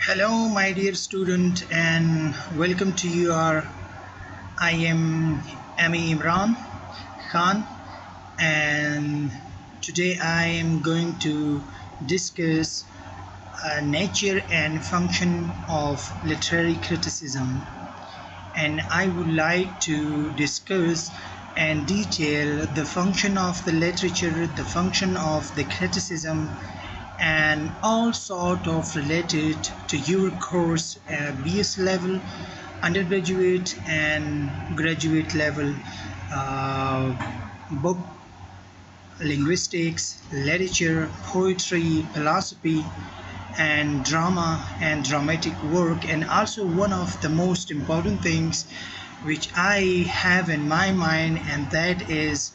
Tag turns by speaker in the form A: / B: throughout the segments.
A: Hello, my dear student, and welcome to your. I am Ami Imran Khan, and today I am going to discuss nature and function of literary criticism. And I would like to discuss and detail the function of the literature, the function of the criticism, and all sort of related to your course BS level, undergraduate and graduate level, uh, book, linguistics, literature, poetry, philosophy, and drama and dramatic work. And also one of the most important things which I have in my mind, and that is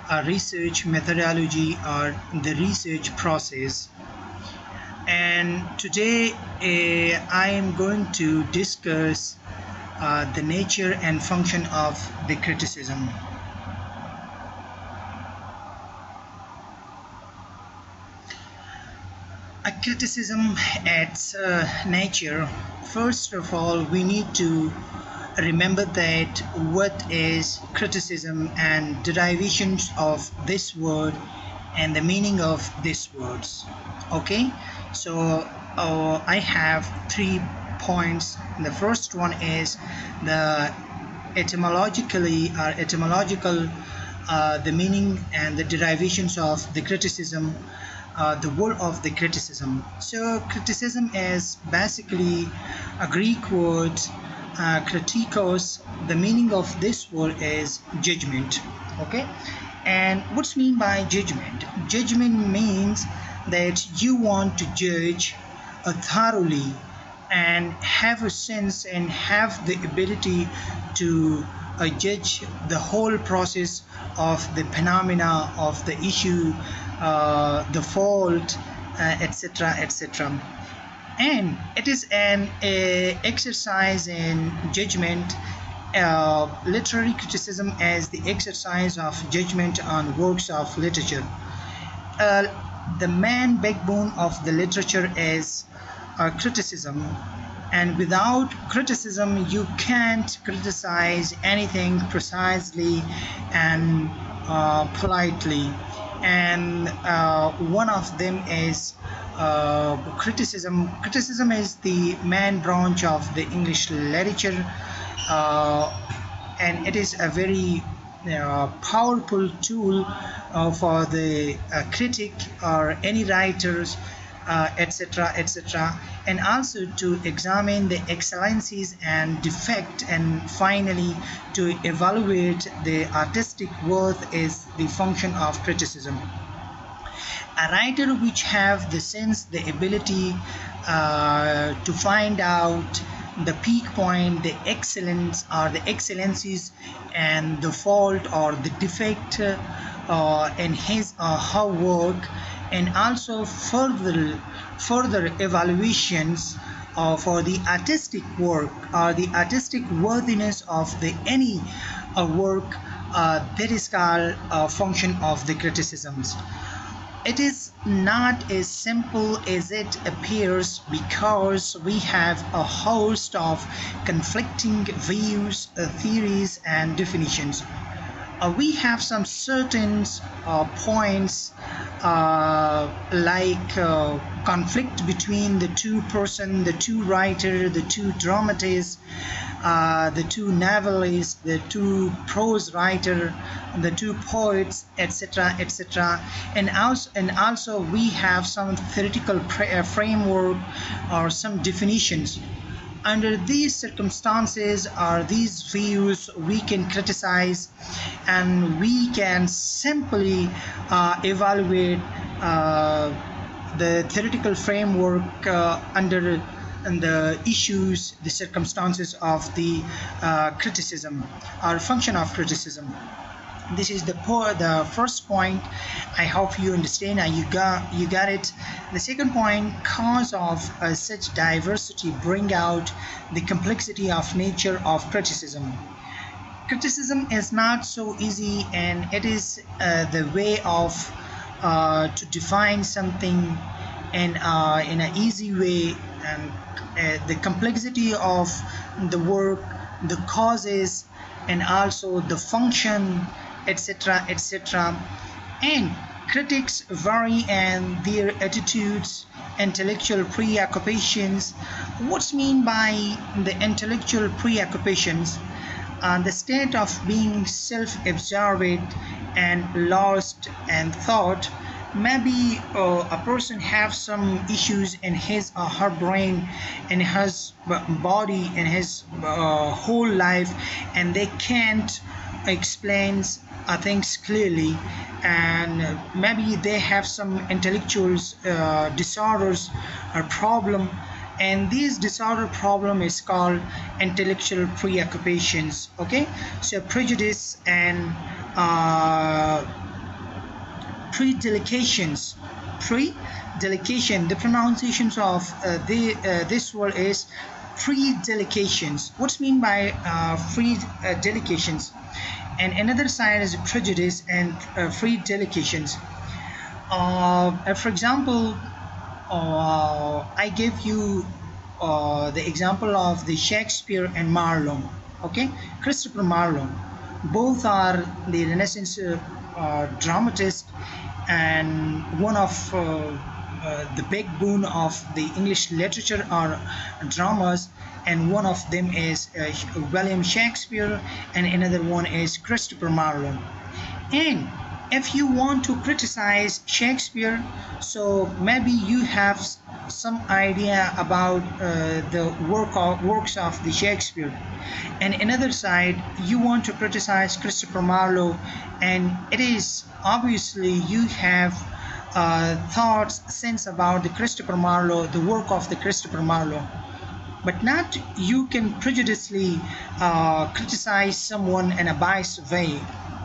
A: a research methodology or the research process. And today I am going to discuss the nature and function of the criticism. A criticism at nature. First of all, we need to remember that what is criticism and derivations of this word and the meaning of these words. Okay, so I have 3 points. The first one is the etymological the meaning and the derivations of the criticism, the word of the criticism. So criticism is basically a Greek word, kritikos. The meaning of this word is judgment. Okay, and what's mean by judgment? Judgment means that you want to judge thoroughly and have a sense and have the ability to judge the whole process of the phenomena of the issue, the fault, etc., etc. And it is an exercise in judgment. Literary criticism as the exercise of judgment on works of literature. uh, the main backbone of the literature is criticism, and without criticism you can't criticize anything precisely and politely. And one of them is criticism is the main branch of the English literature, uh, and it is a very powerful tool for the critic or any writers, etc., etc., and also to examine the excellencies and defect, and finally to evaluate the artistic worth is the function of criticism. A writer which have the sense, the ability to find out the peak point, the excellence or the excellencies, and the fault or the defect in his or her work, and also further evaluations for the artistic work or the artistic worthiness of the any work, that is called a function of the criticisms. It is not as simple as it appears, because we have a host of conflicting views, theories, and definitions. We have some certain points, like conflict between the two person, the two writer, the two dramatists, the two novelists, the two prose writer, the two poets, etc., etc. And also we have some theoretical framework or some definitions. Under these circumstances or these views, we can criticize, and we can simply evaluate the theoretical framework under and the issues, the circumstances of the criticism or function of criticism. This is the first point. I hope you understand and you got it. The second point, cause of such diversity bring out the complexity of nature of criticism. Criticism is not so easy, and it is the way of to define something in an easy way and the complexity of the work, the causes, and also the function, etc., etc. And critics vary in their attitudes, intellectual preoccupations. What's mean by the intellectual preoccupations? The state of being self-absorbed and lost in thought. Maybe a person have some issues in his or her brain, in his body, in his whole life, and they can't explain things clearly, and maybe they have some intellectual disorders or problem, and this disorder problem is called intellectual preoccupations. Okay, so prejudice and predelications. Predelication, the pronunciations of this word is predelications. What's mean by predelications? And another side is prejudice and predelications. For example, I give you the example of the Shakespeare and Marlowe. Okay, Christopher Marlowe. Both are the Renaissance dramatist and one of the backbone of the English literature or dramas, and one of them is William Shakespeare and another one is Christopher Marlowe. And if you want to criticize Shakespeare, so maybe you have some idea about the works of the Shakespeare, and another side you want to criticize Christopher Marlowe, and it is obviously you have thoughts, sense about the Christopher Marlowe, the work of the Christopher Marlowe, but not you can prejudicially criticize someone in a biased way.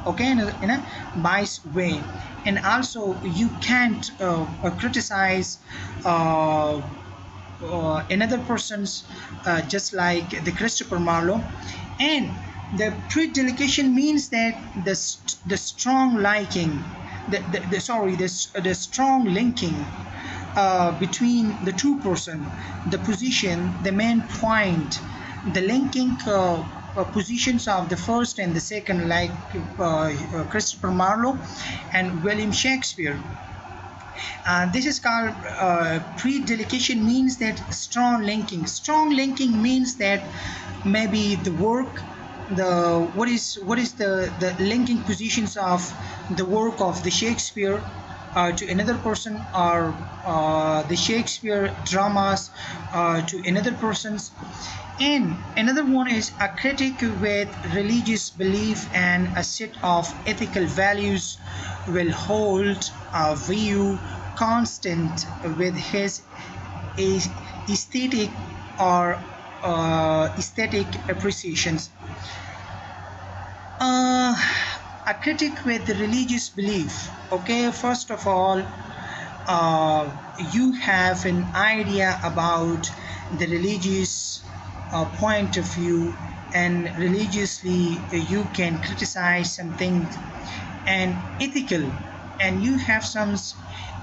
A: Okay, in a biased way, and also you can't criticize another person's just like the Christopher Marlowe. And the predelication means that the strong liking, the strong linking between the two person, the position, the main point, the linking positions of the first and the second, like Christopher Marlowe and William Shakespeare. This is called predelication, means that strong linking. Strong linking means that maybe the work, the what is the linking positions of the work of the Shakespeare to another person, or the Shakespeare dramas to another person's. And another one is a critic with religious belief and a set of ethical values will hold a view constant with his aesthetic or aesthetic appreciations. A critic with religious belief. Okay, first of all, you have an idea about the religious point of view, and religiously you can criticize something, and ethical, and you have some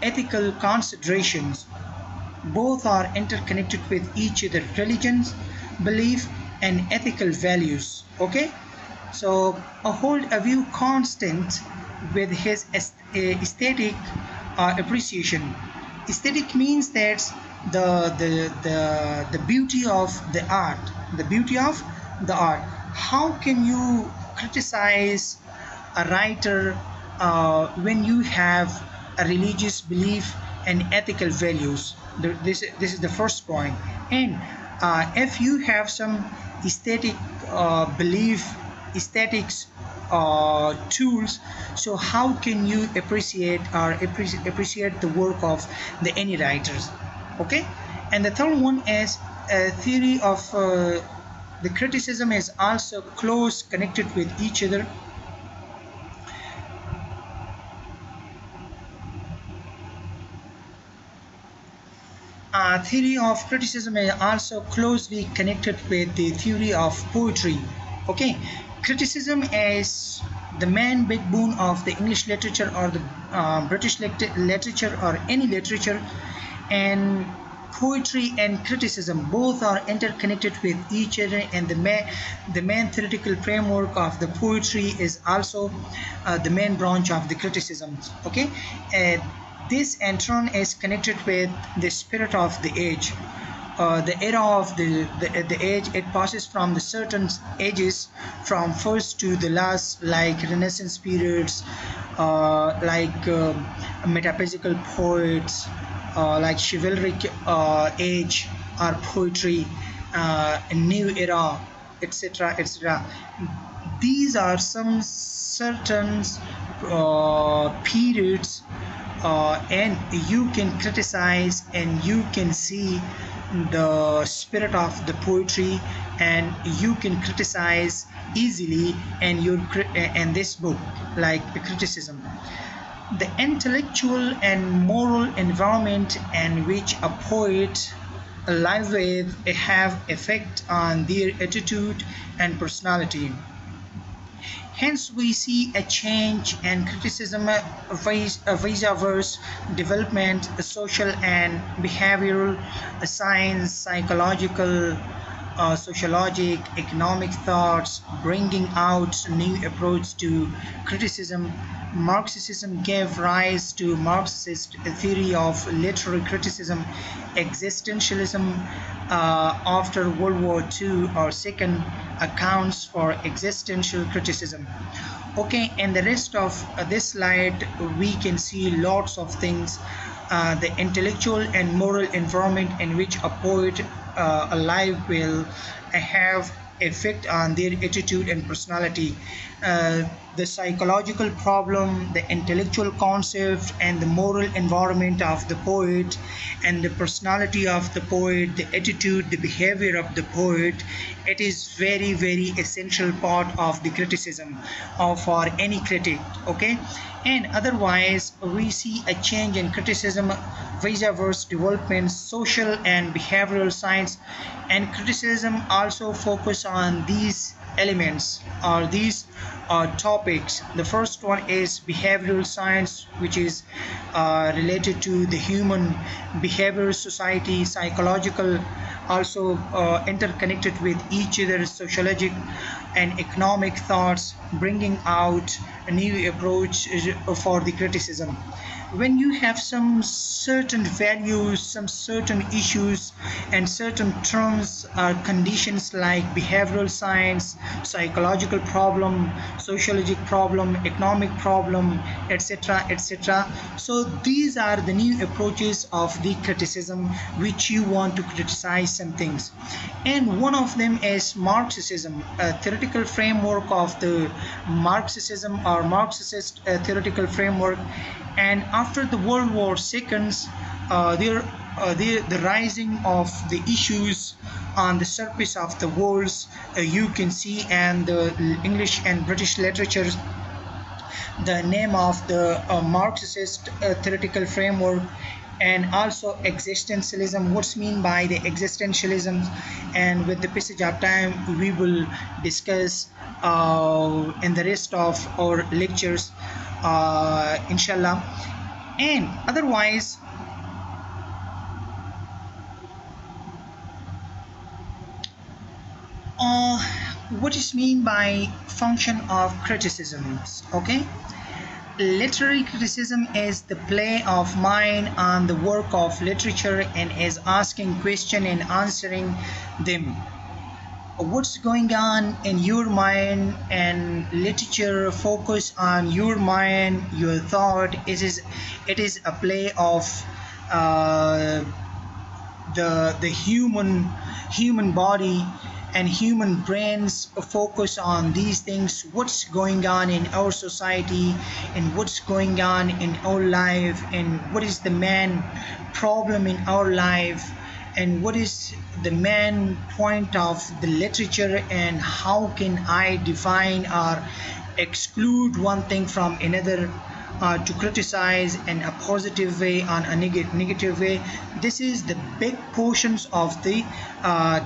A: ethical considerations. Both are interconnected with each other: religions, belief, and ethical values. Okay, so hold a view constant with his aesthetic appreciation. Aesthetic means that the beauty of the art, the beauty of the art. How can you criticize a writer when you have a religious belief and ethical values? This is the first point. And if you have some aesthetic belief, aesthetics tools, so how can you appreciate or appreciate the work of the any writers? Okay, and the third one is a theory of the criticism is also close connected with each other. Theory of criticism is also closely connected with the theory of poetry. Okay, criticism is the main backbone of the English literature or the British literature or any literature, and poetry and criticism both are interconnected with each other, and the main theoretical framework of the poetry is also the main branch of the criticism. Okay, uh, this in turn is connected with the spirit of the age, the era of the age. It passes from the certain ages from first to the last, like Renaissance periods, metaphysical poets, like chivalric age or poetry, new era, etc., etc. These are some certain periods, and you can criticize and you can see the spirit of the poetry, and you can criticize easily. And this book, like the criticism, the intellectual and moral environment in which a poet live with have effect on their attitude and personality. Hence, we see a change and criticism vis-a-vis development, social and behavioral science, psychological, sociologic, economic thoughts, bringing out new approach to criticism. Marxism gave rise to Marxist theory of literary criticism. Existentialism after World War II or second accounts for existential criticism. Okay, and the rest of this slide we can see lots of things. The intellectual and moral environment in which a poet alive will have effect on their attitude and personality. The psychological problem, the intellectual concept, and the moral environment of the poet, and the personality of the poet, the attitude, the behavior of the poet. It is very, very essential part of the criticism for any critic. Okay, and otherwise we see a change in criticism vis-a-vis development, social and behavioral science, and criticism also focus on these elements or these topics. The first one is behavioral science, which is related to the human behavior, society, psychological, also interconnected with each other, sociologic and economic thoughts, bringing out a new approach for the criticism. When you have some certain values, some certain issues, and certain terms or conditions like behavioral science, psychological problem, sociologic problem, economic problem, etc., etc. So these are the new approaches of the criticism which you want to criticize some things. And one of them is Marxism, a theoretical framework of the Marxism or Marxist theoretical framework. And after the World War II, the rising of the issues on the surface of the worlds, you can see, and the English and British literatures, the name of the Marxist theoretical framework, and also existentialism. What's mean by the existentialism? And with the passage of time we will discuss in the rest of our lectures, inshallah. And otherwise, what is mean by function of criticisms? Okay, literary criticism is the play of mind on the work of literature and is asking question and answering them. What's going on in your mind, and literature focus on your mind, your thought. It is a play of the human body and human brains focus on these things, what's going on in our society and what's going on in our life, and what is the main problem in our life, and what is the main point of the literature, and how can I define or exclude one thing from another, to criticize in a positive way on a negative way. This is the big portions of the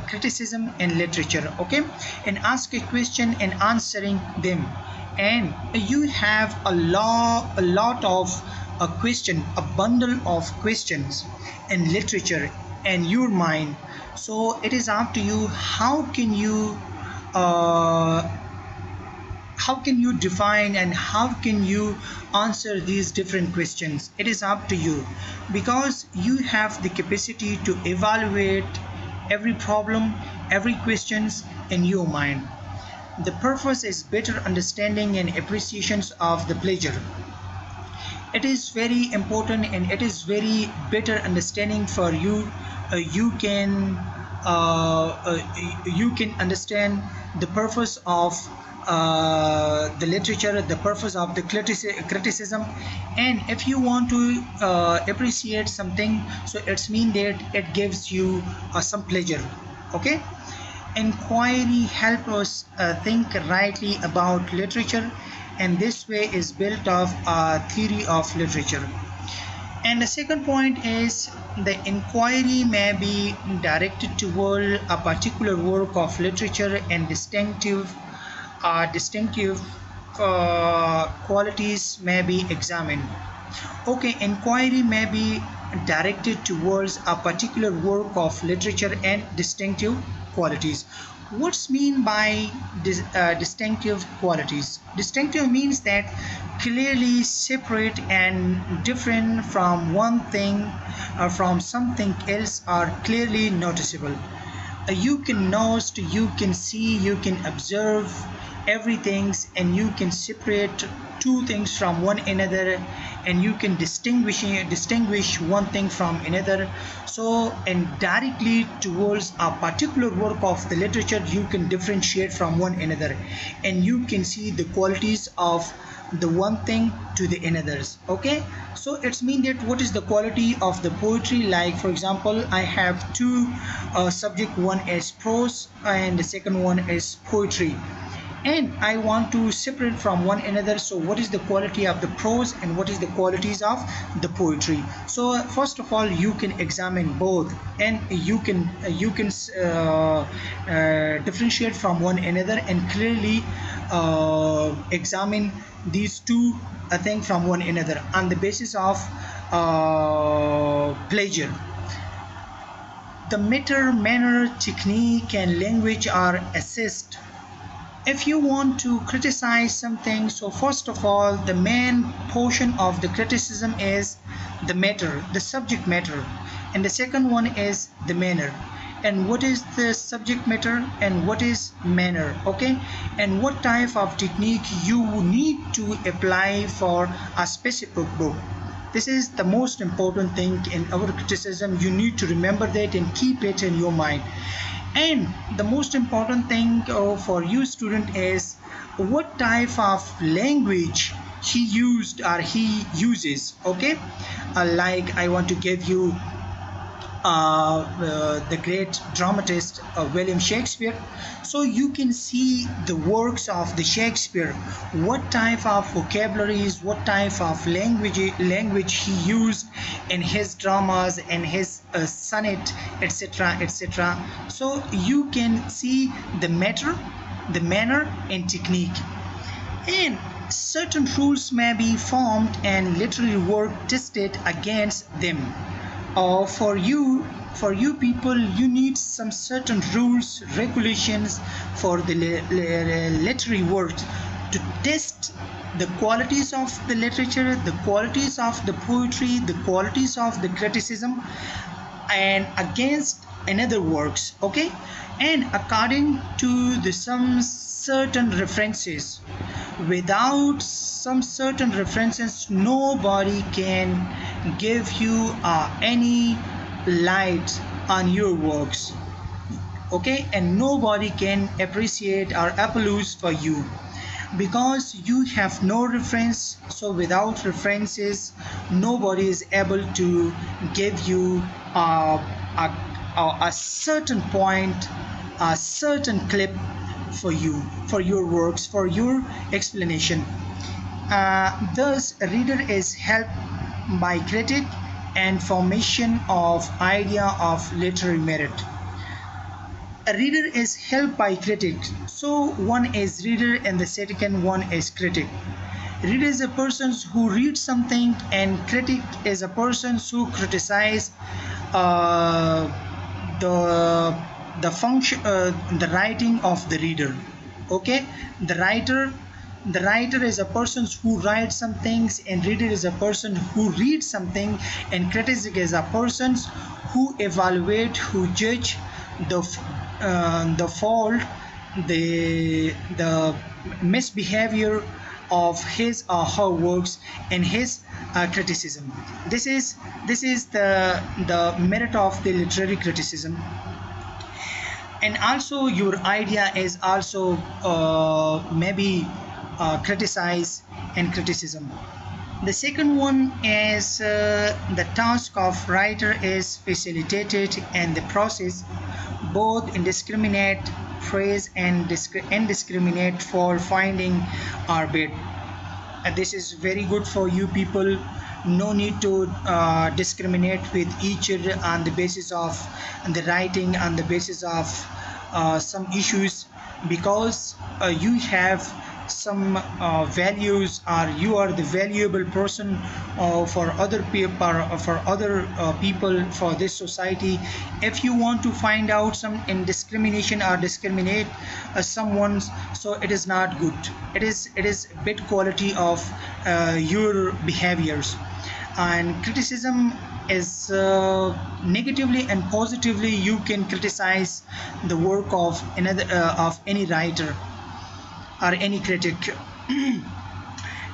A: criticism in literature. Okay, and ask a question and answering them. And you have a lot of a question, a bundle of questions in literature, and your mind. So it is up to you uh, how can you define and how can you answer these different questions. It is up to you, because you have the capacity to evaluate every problem, every questions in your mind. The purpose is better understanding and appreciations of the pleasure. It is very important and it is very better understanding for you. You can understand the purpose of the literature, the purpose of the criticism. And if you want to appreciate something, so it's mean that it gives you some pleasure. Okay. Inquiry help us think rightly about literature, and this way is built of a theory of literature. And the second point is the inquiry may be directed toward a particular work of literature, and distinctive qualities may be examined. Okay, inquiry may be directed towards a particular work of literature and distinctive qualities. What's mean by distinctive qualities? Distinctive means that clearly separate and different from one thing or from something else, are clearly noticeable. You can notice, you can see, you can observe everything, and you can separate two things from one another, and you can distinguish one thing from another. So, and directly towards a particular work of the literature, you can differentiate from one another, and you can see the qualities of the one thing to the another's. Okay, so it's mean that what is the quality of the poetry. Like for example, I have two subject, one is prose and the second one is poetry, and I want to separate from one another. So what is the quality of the prose and what is the qualities of the poetry? So first of all, you can examine both, and you can differentiate from one another and clearly examine these two things from one another on the basis of pleasure. The matter, manner, technique, and language are assessed. If you want to criticize something, so first of all, the main portion of the criticism is the matter, the subject matter, and the second one is the manner. And what is the subject matter and what is manner? Okay, and what type of technique you need to apply for a specific book. This is the most important thing in our criticism. You need to remember that and keep it in your mind. And the most important thing for you student is what type of language he used or he uses. Okay, like I want to give you the great dramatist William Shakespeare. So you can see the works of the Shakespeare, what type of vocabularies, what type of language he used in his dramas and his sonnet, etc., etc. So you can see the matter, the manner, and technique. And certain rules may be formed and literary work tested against them. For you people, you need some certain rules, regulations for the literary work to test the qualities of the literature, the qualities of the poetry, the qualities of the criticism, and against another works. Okay, and according to the some certain references. Without some certain references, nobody can give you any light on your works. Okay, and nobody can appreciate or applaud for you because you have no reference. So without references, nobody is able to give you a certain point, a certain clip for you, for your works, for your explanation. Thus, a reader is helped by critic and formation of idea of literary merit. A reader is helped by critic. So one is reader and the second one is critic. Reader is a person who reads something, and critic is a person who criticizes uh, the function, the writing of the reader. Okay, the writer the writer is a person who writes some things, and reader is a person who reads something, and critic is a person who evaluate, who judge the the fault, the misbehavior of his or her works, and his criticism. This is the merit of the literary criticism. And also your idea is also maybe criticize and criticism. The second one is the task of writer is facilitated, and the process both indiscriminate praise and indiscriminate for finding our bit. This is very good for you people. No need to discriminate with each other on the basis of the writing, on the basis of some issues, because you have some values, or you are the valuable person for other people, for this society. If you want to find out some indiscrimination or discriminate someone, so it is not good. It is bad quality of your behaviors. And criticism is negatively and positively you can criticize the work of another of any writer or any critic.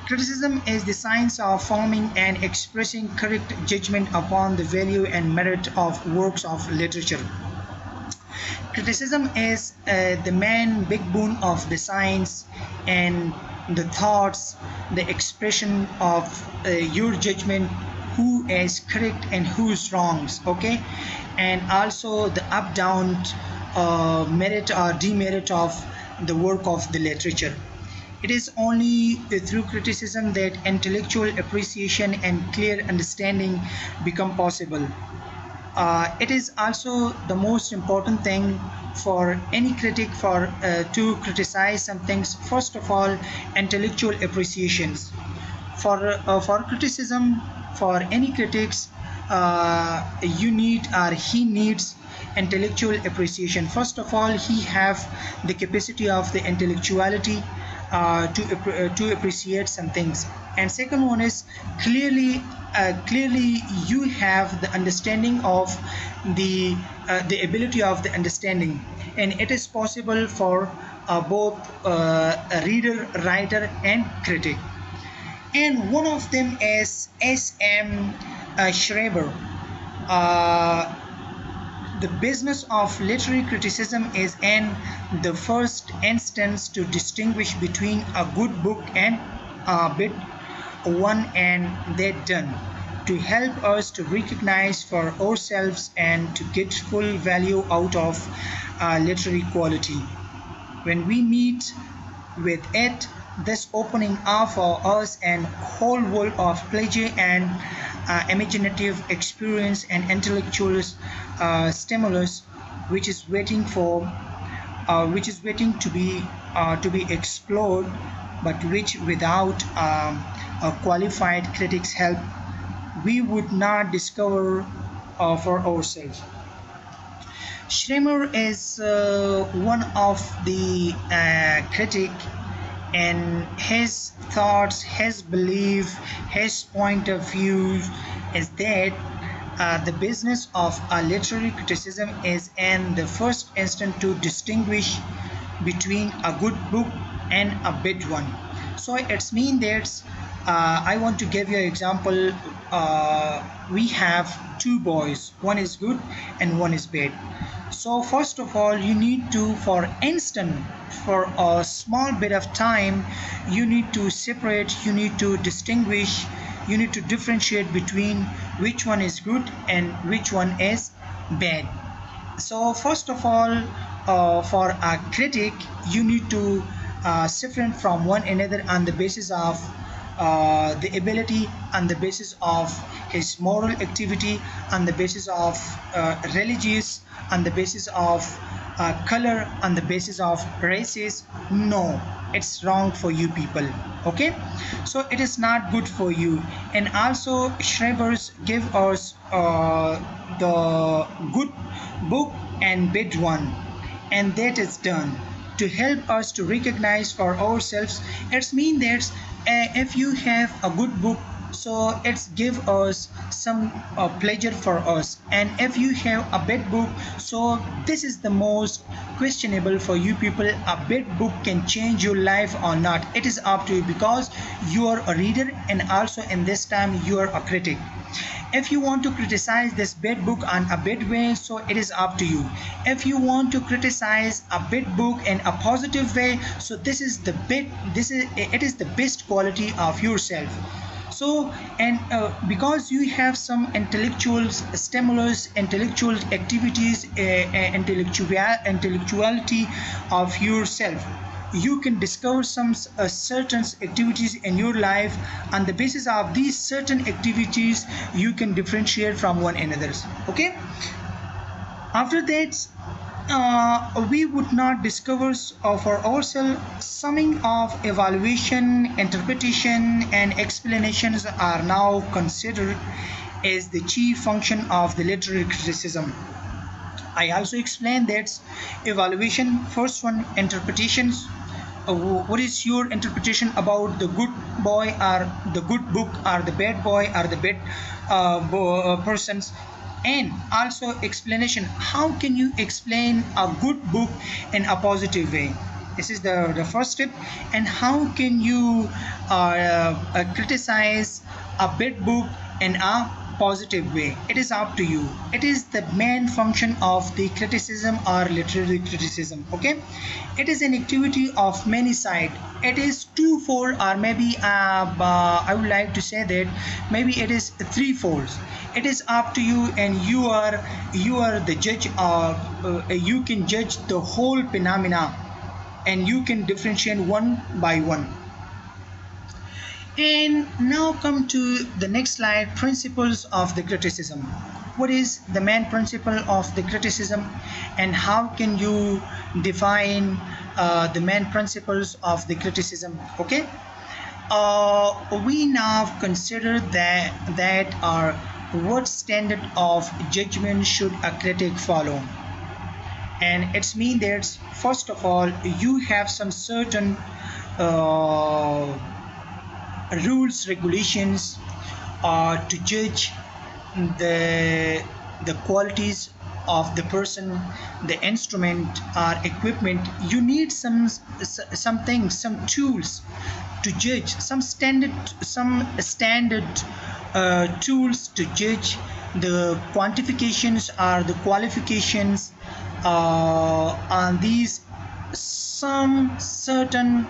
A: Criticism is the science of forming and expressing correct judgment upon the value and merit of works of literature. Criticism is the main backbone of the science, and the thoughts, the expression of your judgment, who is correct and who is wrong. Okay, and also the up down merit or demerit of the work of the literature. It is only through criticism that intellectual appreciation and clear understanding become possible. It is also the most important thing for any critic for to criticize some things. First of all, intellectual appreciations. For criticism, for any critics, you need or he needs intellectual appreciation. First of all, he have the capacity of the intellectuality to appreciate some things. And second one is clearly you have the understanding of the ability of the understanding, and it is possible for both a reader, writer, and critic. And one of them is S.M. Schreiber. Uh, the business of literary criticism is in the first instance to distinguish between a good book and a bad one, and that done to help us to recognize for ourselves and to get full value out of literary quality. When we meet with it, this opening up for us an whole world of pleasure and imaginative experience and intellectual stimulus, which is waiting to be explored, but which without a qualified critic's help we would not discover for ourselves. Schremer is one of the critic, and his thoughts, his belief, his point of view is that the business of a literary criticism is in the first instance to distinguish between a good book and a bad one. So it's mean that I want to give you an example. We have two boys, one is good and one is bad. So first of all, you need to, for instance, for a small bit of time, you need to separate, you need to distinguish, you need to differentiate between which one is good and which one is bad. So first of all, for a critic, you need to separate from one another on the basis of the ability on the basis of his moral activity, on the basis of religious, on the basis of color, on the basis of races. No, it's wrong for you people. Okay, so it is not good for you. And also Schreibers give us the good book and bad one, and that is done to help us to recognize for ourselves. It's mean that if you have a good book, so it's give us some pleasure for us, and if you have a bad book, so this is the most questionable for you people. A bad book can change your life or not, it is up to you, because you are a reader and also in this time you are a critic. If you want to criticize this bad book on a bad way, so it is up to you. If you want to criticize a bad book in a positive way, so this is the it is the best quality of yourself. So, and because you have some intellectual stimulus, intellectual activities, intellectuality of yourself, you can discover some certain activities in your life. On the basis of these certain activities, you can differentiate from one another. Okay, after that we would not discover for ourselves. Summing of evaluation, interpretation and explanations are now considered as the chief function of the literary criticism. I also explained that evaluation, first one, interpretations. What is your interpretation about the good boy or the good book, or the bad boy or the bad persons? And also explanation, how can you explain a good book in a positive way? This is the first step. And how can you criticize a bad book in a positive way? It is up to you. It is the main function of the criticism or literary criticism. Okay, it is an activity of many sides. It is twofold, or maybe I would like to say that maybe it is threefold. It is up to you, and you are the judge of you can judge the whole phenomena, and you can differentiate one by one. And now come to the next slide, principles of the criticism. What is the main principle of the criticism, and how can you define the main principles of the criticism? Okay, we now consider that are what standard of judgment should a critic follow. And it's mean that first of all you have some certain rules, regulations to judge the qualities of the person, the instrument or equipment. You need some things, some tools to judge, some standard tools to judge the quantifications or the qualifications on these some certain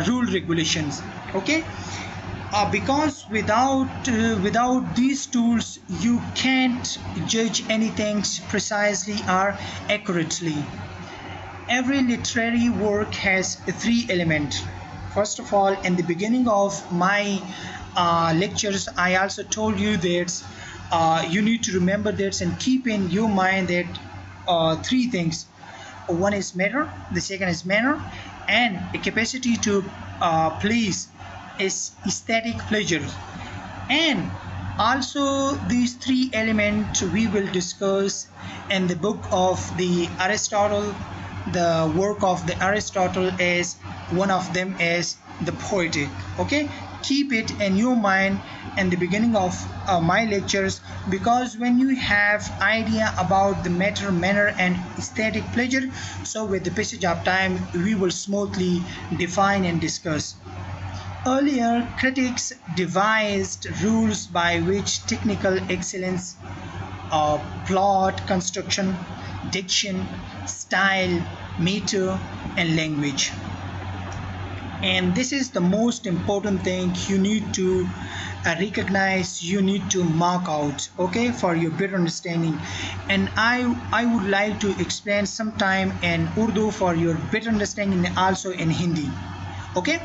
A: rule regulations. Okay, because without these tools you can't judge anything precisely or accurately. Every literary work has three elements. First of all, in the beginning of my lectures, I also told you that you need to remember this and keep in your mind that three things. One is matter, the second is manner, and a capacity to please is aesthetic pleasure. And also these three elements we will discuss in the book of the Aristotle. The work of the Aristotle is one of them is the Poetic. Okay, keep it in your mind in the beginning of my lectures, because when you have idea about the matter, manner and aesthetic pleasure, so with the passage of time we will smoothly define and discuss. Earlier critics devised rules by which technical excellence, plot construction, diction, style, meter and language. And this is the most important thing you need to recognize, you need to mark out, okay, for your better understanding. And I would like to explain sometime in Urdu for your better understanding, and also in Hindi. Okay,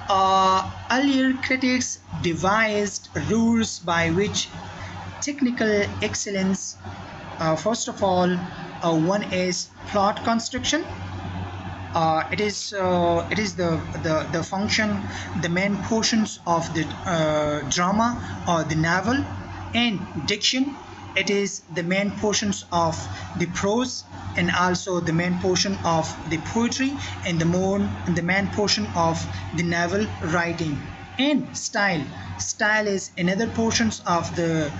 A: Earlier critics devised rules by which technical excellence, first of all, one is plot construction. It is the function, the main portions of the drama or the novel. And diction, it is the main portions of the prose, and also the main portion of the poetry, and the main portion of the novel writing. And style is another portions of the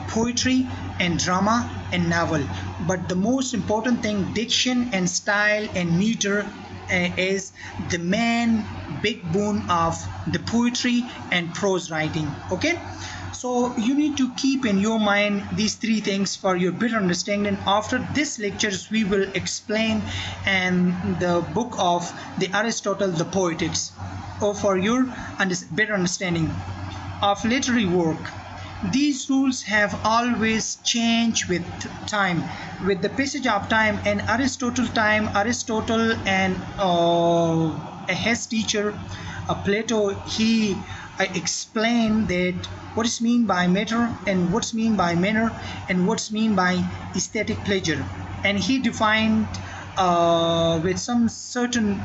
A: poetry and drama and novel. But the most important thing, diction and style and meter, is the main big boon of the poetry and prose writing. Okay, so you need to keep in your mind these three things for your better understanding. After this lectures we will explain and the book of the Aristotle, the Poetics, or for your better understanding of literary work. These rules have always changed with time, with the passage of time. And Aristotle and his teacher Plato, he explained that what is meant by matter, and what's mean by manner, and what's mean by aesthetic pleasure. And he defined with some certain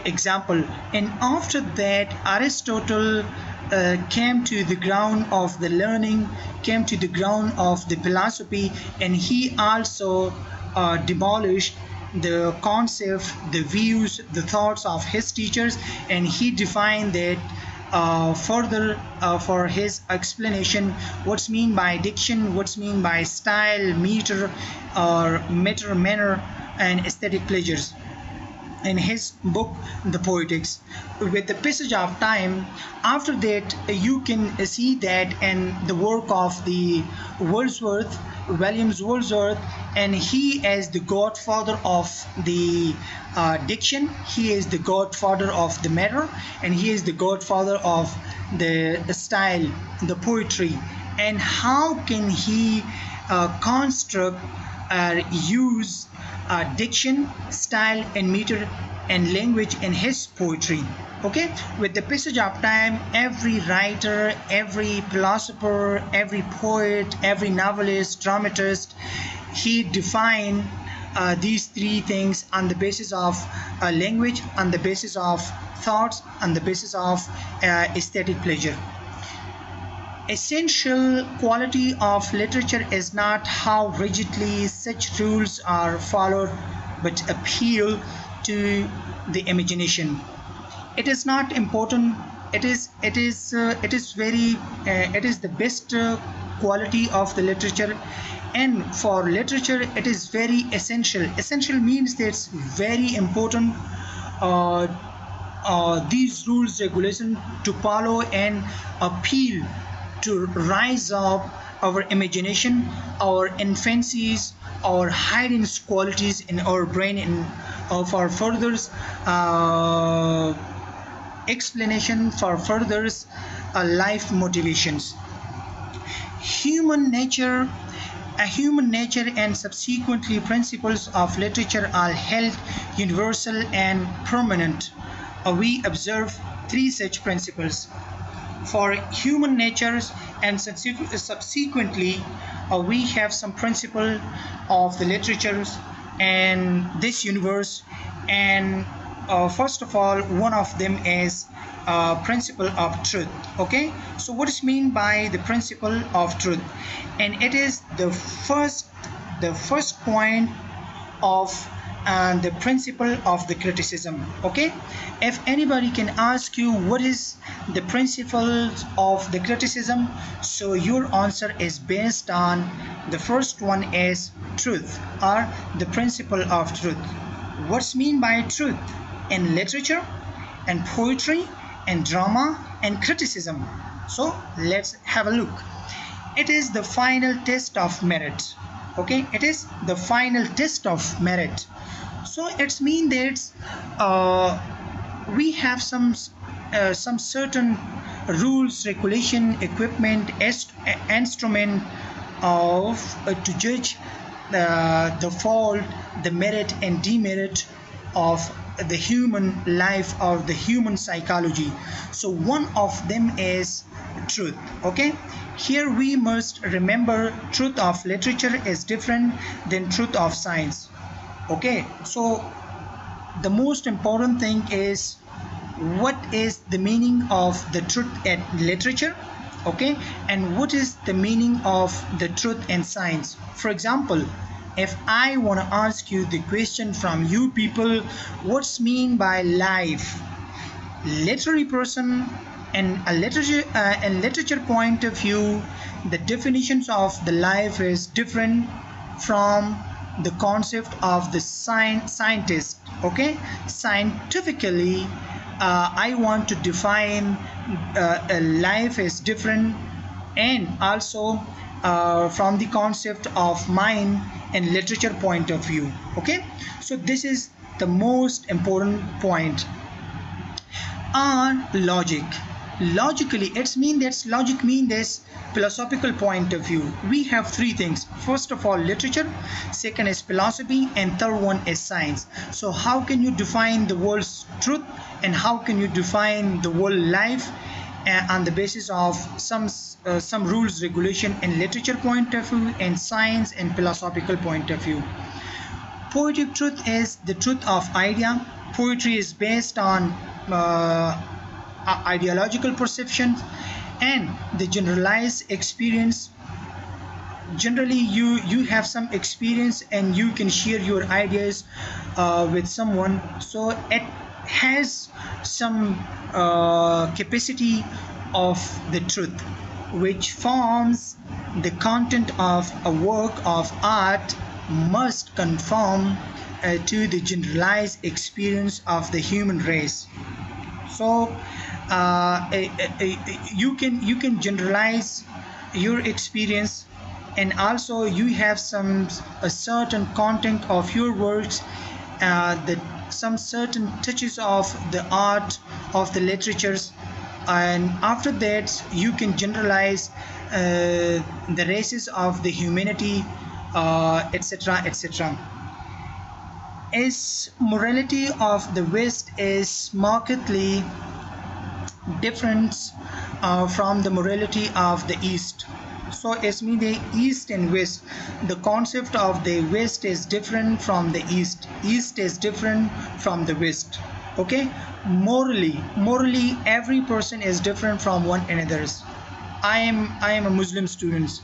A: example. And after that, Aristotle came to the ground of the learning, came to the ground of the philosophy, and he also demolished the concept, the views, the thoughts of his teachers. And he defined that further for his explanation, what's mean by diction, what's mean by style, meter, or matter, manner, and aesthetic pleasures, in his book the Poetics. With the passage of time, after that you can see that in the work of the Williams Wordsworth, and he is the godfather of the diction, he is the godfather of the matter, and he is the godfather of the style, the poetry. And how can he construct use diction, style, and meter and language in his poetry? Okay, with the passage of time, every writer, every philosopher, every poet, every novelist, dramatist, he defined these three things on the basis of language, on the basis of thoughts, on the basis of aesthetic pleasure. Essential quality of literature is not how rigidly such rules are followed, but appeal to the imagination. It is not important. It is the best quality of the literature. And for literature, it is very essential. Essential means that it's very important. These rules, regulation to follow and appeal to rise up our imagination, our infancies, our hidden qualities in our brain, and for further explanation, for further life motivations. Human nature and subsequently principles of literature are held universal and permanent. We observe three such principles. For human natures and subsequently we have some principle of the literatures and this universe. And first of all, one of them is principle of truth. Okay, so what is mean by the principle of truth? And it is the first point of the principle of the criticism. Okay, if anybody can ask you what is the principles of the criticism, so your answer is based on the first one is truth, or the principle of truth. What's mean by truth in literature and poetry and drama and criticism? So let's have a look. It is the final test of merit. Okay, it is the final test of merit. So it's mean that we have some certain rules, regulation, equipment, instrument of to judge the fault, the merit and demerit of the human life or the human psychology. So one of them is truth. Okay, here we must remember truth of literature is different than truth of science. Okay, so the most important thing is what is the meaning of the truth in literature, okay, and what is the meaning of the truth in science. For example, if I want to ask you the question from you people, what's mean by life, literary person and a literature point of view, the definitions of the life is different from the concept of the scientist. Okay, scientifically, I want to define a life is different, and also from the concept of mind and literature point of view. Okay, so this is the most important point. On logic, logically it's mean that's logic mean this philosophical point of view. We have three things: first of all literature, second is philosophy, and third one is science. So how can you define the world's truth, and how can you define the world life on the basis of some rules regulation in literature point of view and science and philosophical point of view. Poetic truth is the truth of idea. Poetry is based on ideological perceptions and the generalized experience. Generally you have some experience and you can share your ideas with someone, so it has some capacity of the truth which forms the content of a work of art must conform to the generalized experience of the human race. So you can generalize your experience, and also you have a certain content of your works, that some certain touches of the art of the literatures, and after that you can generalize the races of the humanity, etc., etc. As morality of the West is markedly different from the morality of the East. So as mean the East and West, the concept of the West is different from the East. East is different from the West. Okay, morally every person is different from one another's. I am a Muslim student,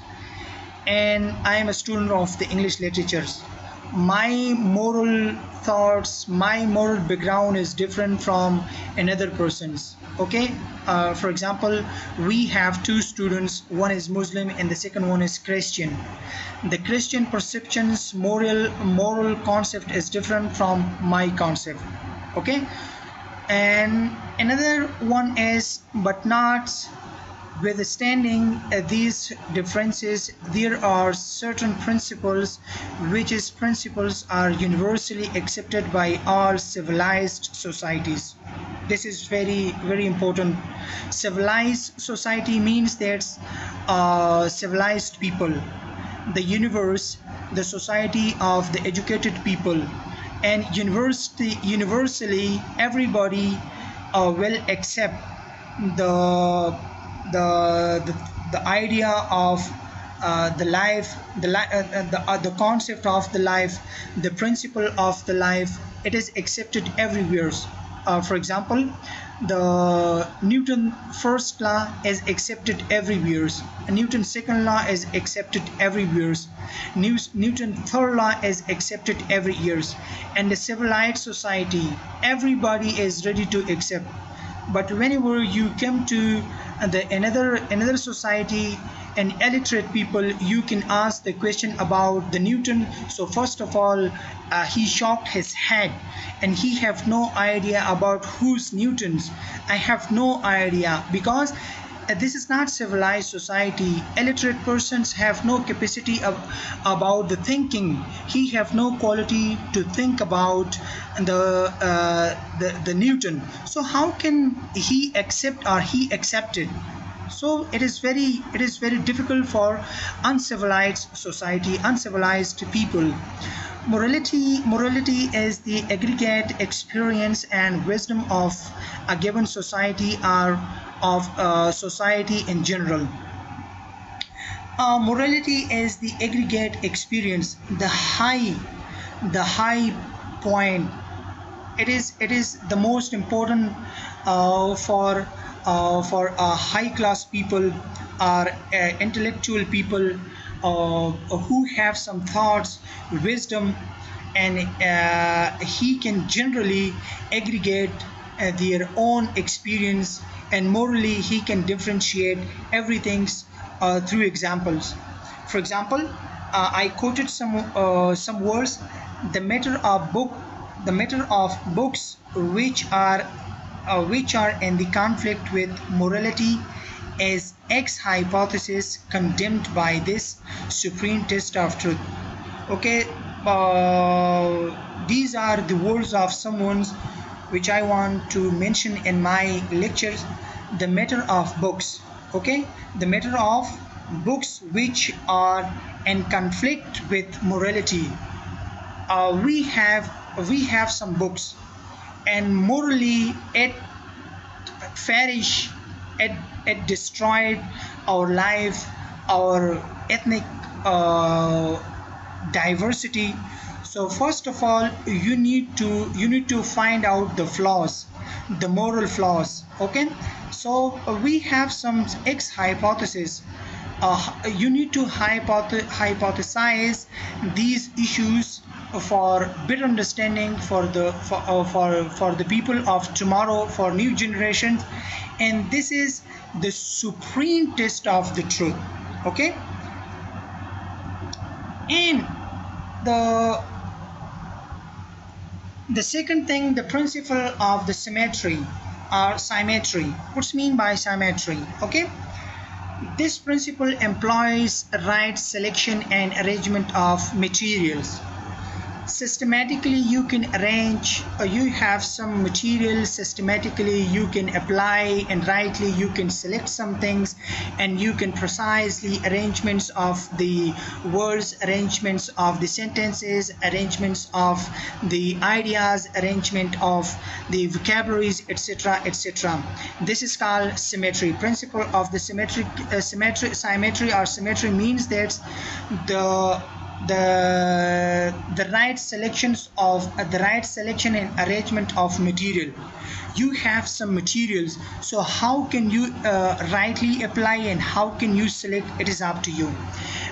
A: and I am a student of the English literatures. My moral thoughts, my moral background is different from another person's. Okay, for example, we have two students, one is Muslim and the second one is Christian. The Christian perceptions, moral concept is different from my concept. Okay, and another one is, but not withstanding these differences, there are certain principles which are universally accepted by all civilized societies. This is very important. Civilized society means that civilized people, the universe, the society of the educated people, and universally everybody will accept the idea of the life, the concept of the life, the principle of the life. It is accepted everywhere. For example, the Newton first law is accepted everywhere. Newton second law is accepted everywhere. Newton third law is accepted every year. And the civilized society, everybody is ready to accept. But whenever you come to another society and illiterate people, you can ask the question about the Newton. So first of all, he shocked his head and he have no idea about who's Newton's. I have no idea, because this is not civilized society. Illiterate persons have no capacity about the thinking. He have no quality to think about the Newton. So how can he accept, or he accepted? So it is very difficult for uncivilized society, uncivilized people. Morality is the aggregate experience and wisdom of a given society or of society in general. Morality is the aggregate experience, the high point. It is the most important for high class people or intellectual people who have some thoughts, wisdom, and he can generally aggregate their own experience, and morally he can differentiate everything through examples. For example, I quoted some words. The matter of book, the matter of books which are in the conflict with morality is X hypothesis condemned by this supreme test of truth. Okay, these are the words of someone which I want to mention in my lectures. The matter of books. Okay, the matter of books which are in conflict with morality. We have some books, and morally it farish, it destroyed our life, our ethnic diversity. So first of all, you need to find out the flaws, the moral flaws. Okay, so we have some X hypothesis. You need to hypothesize these issues for better understanding for the people of tomorrow, for new generations, and this is the supreme test of the truth. Okay, and the the second thing, the principle of the symmetry or symmetry. What's mean by symmetry? Okay, this principle employs right selection and arrangement of materials. Systematically you can arrange, you have some material, systematically you can apply, and rightly you can select some things, and you can precisely arrangements of the words, arrangements of the sentences, arrangements of the ideas, arrangement of the vocabularies, etc., etc. This is called symmetry. Principle of the symmetry means that the the right selections of the right selection and arrangement of material. You have some materials, so how can you rightly apply and how can you select? It is up to you.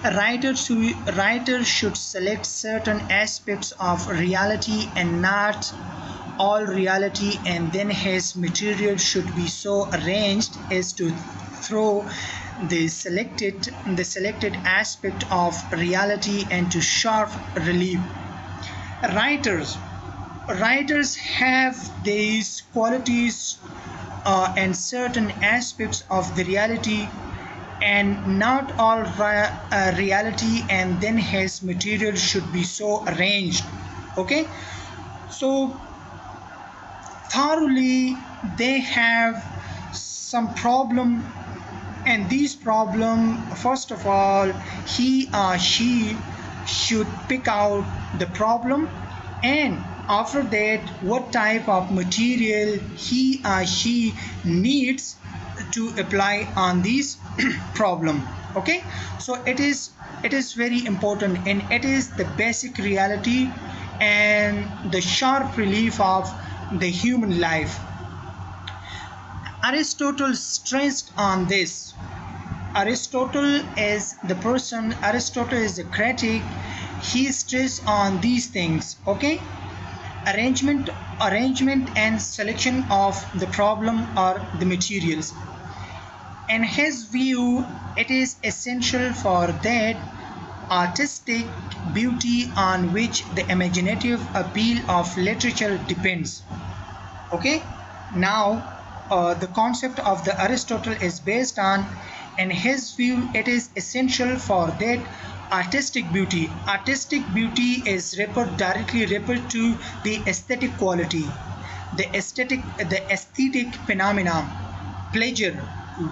A: A writer should select certain aspects of reality and not all reality, and then his material should be so arranged as to throw the selected aspect of reality into sharp relief. Writers have these qualities and certain aspects of the reality and not all reality, and then his material should be so arranged. Okay, so thoroughly they have some problem, and these problem, first of all, he or she should pick out the problem, and after that what type of material he or she needs to apply on this problem. Okay, so it is very important, and it is the basic reality and the sharp relief of the human life. Aristotle stressed on this. Aristotle is the critic. He stressed on these things. Okay, arrangement and selection of the problem or the materials. In his view, it is essential for that artistic beauty on which the imaginative appeal of literature depends. Okay, now the concept of the Aristotle is based on, in his view, it is essential for that artistic beauty. Artistic beauty is directly referred to the aesthetic quality, the aesthetic phenomena, pleasure.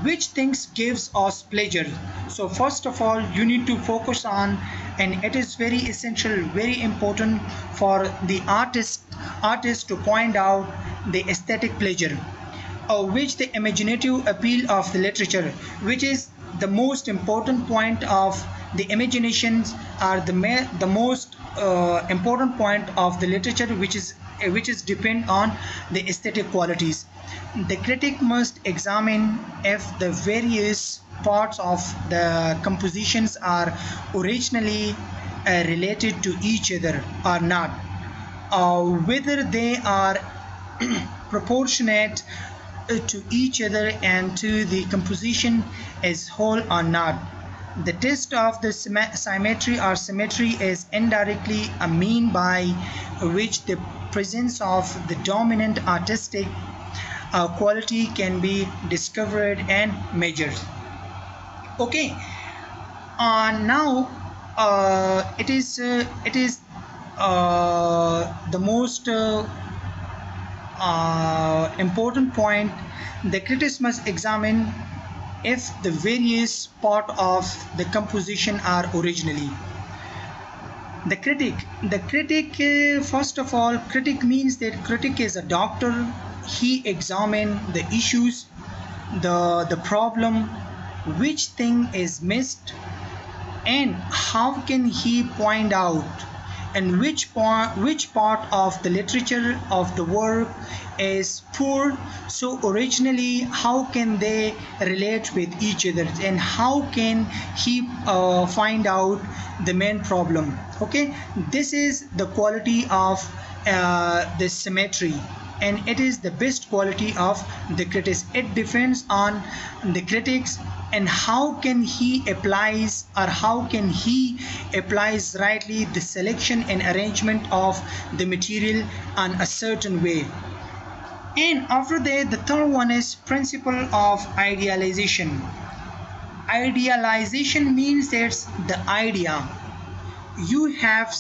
A: Which things gives us pleasure? So first of all, you need to focus on and it is very essential, very important for the artist to point out the aesthetic pleasure, which the imaginative appeal of the literature, which is the most important point of the imaginations, are the most important point of the literature, which is depend on the aesthetic qualities. The critic must examine if the various parts of the compositions are originally related to each other or not, whether they are proportionate to each other and to the composition as whole or not. The test of the symmetry or symmetry is indirectly a mean by which the presence of the dominant artistic quality can be discovered and measured. Okay, now it is the most important point. The critic must examine if the various part of the composition are originally. The critic, first of all, critic means that critic is a doctor. He examines the issues, the problem, which thing is missed, and how can he point out and which part of the literature of the work is poor. So originally, how can they relate with each other, and how can he find out the main problem? Okay, this is the quality of the symmetry, and it is the best quality of the critics. It depends on the critics and how can he applies, or how can he applies rightly the selection and arrangement of the material in a certain way. And after that, the third one is principle of idealization. Idealization means that's the idea. You have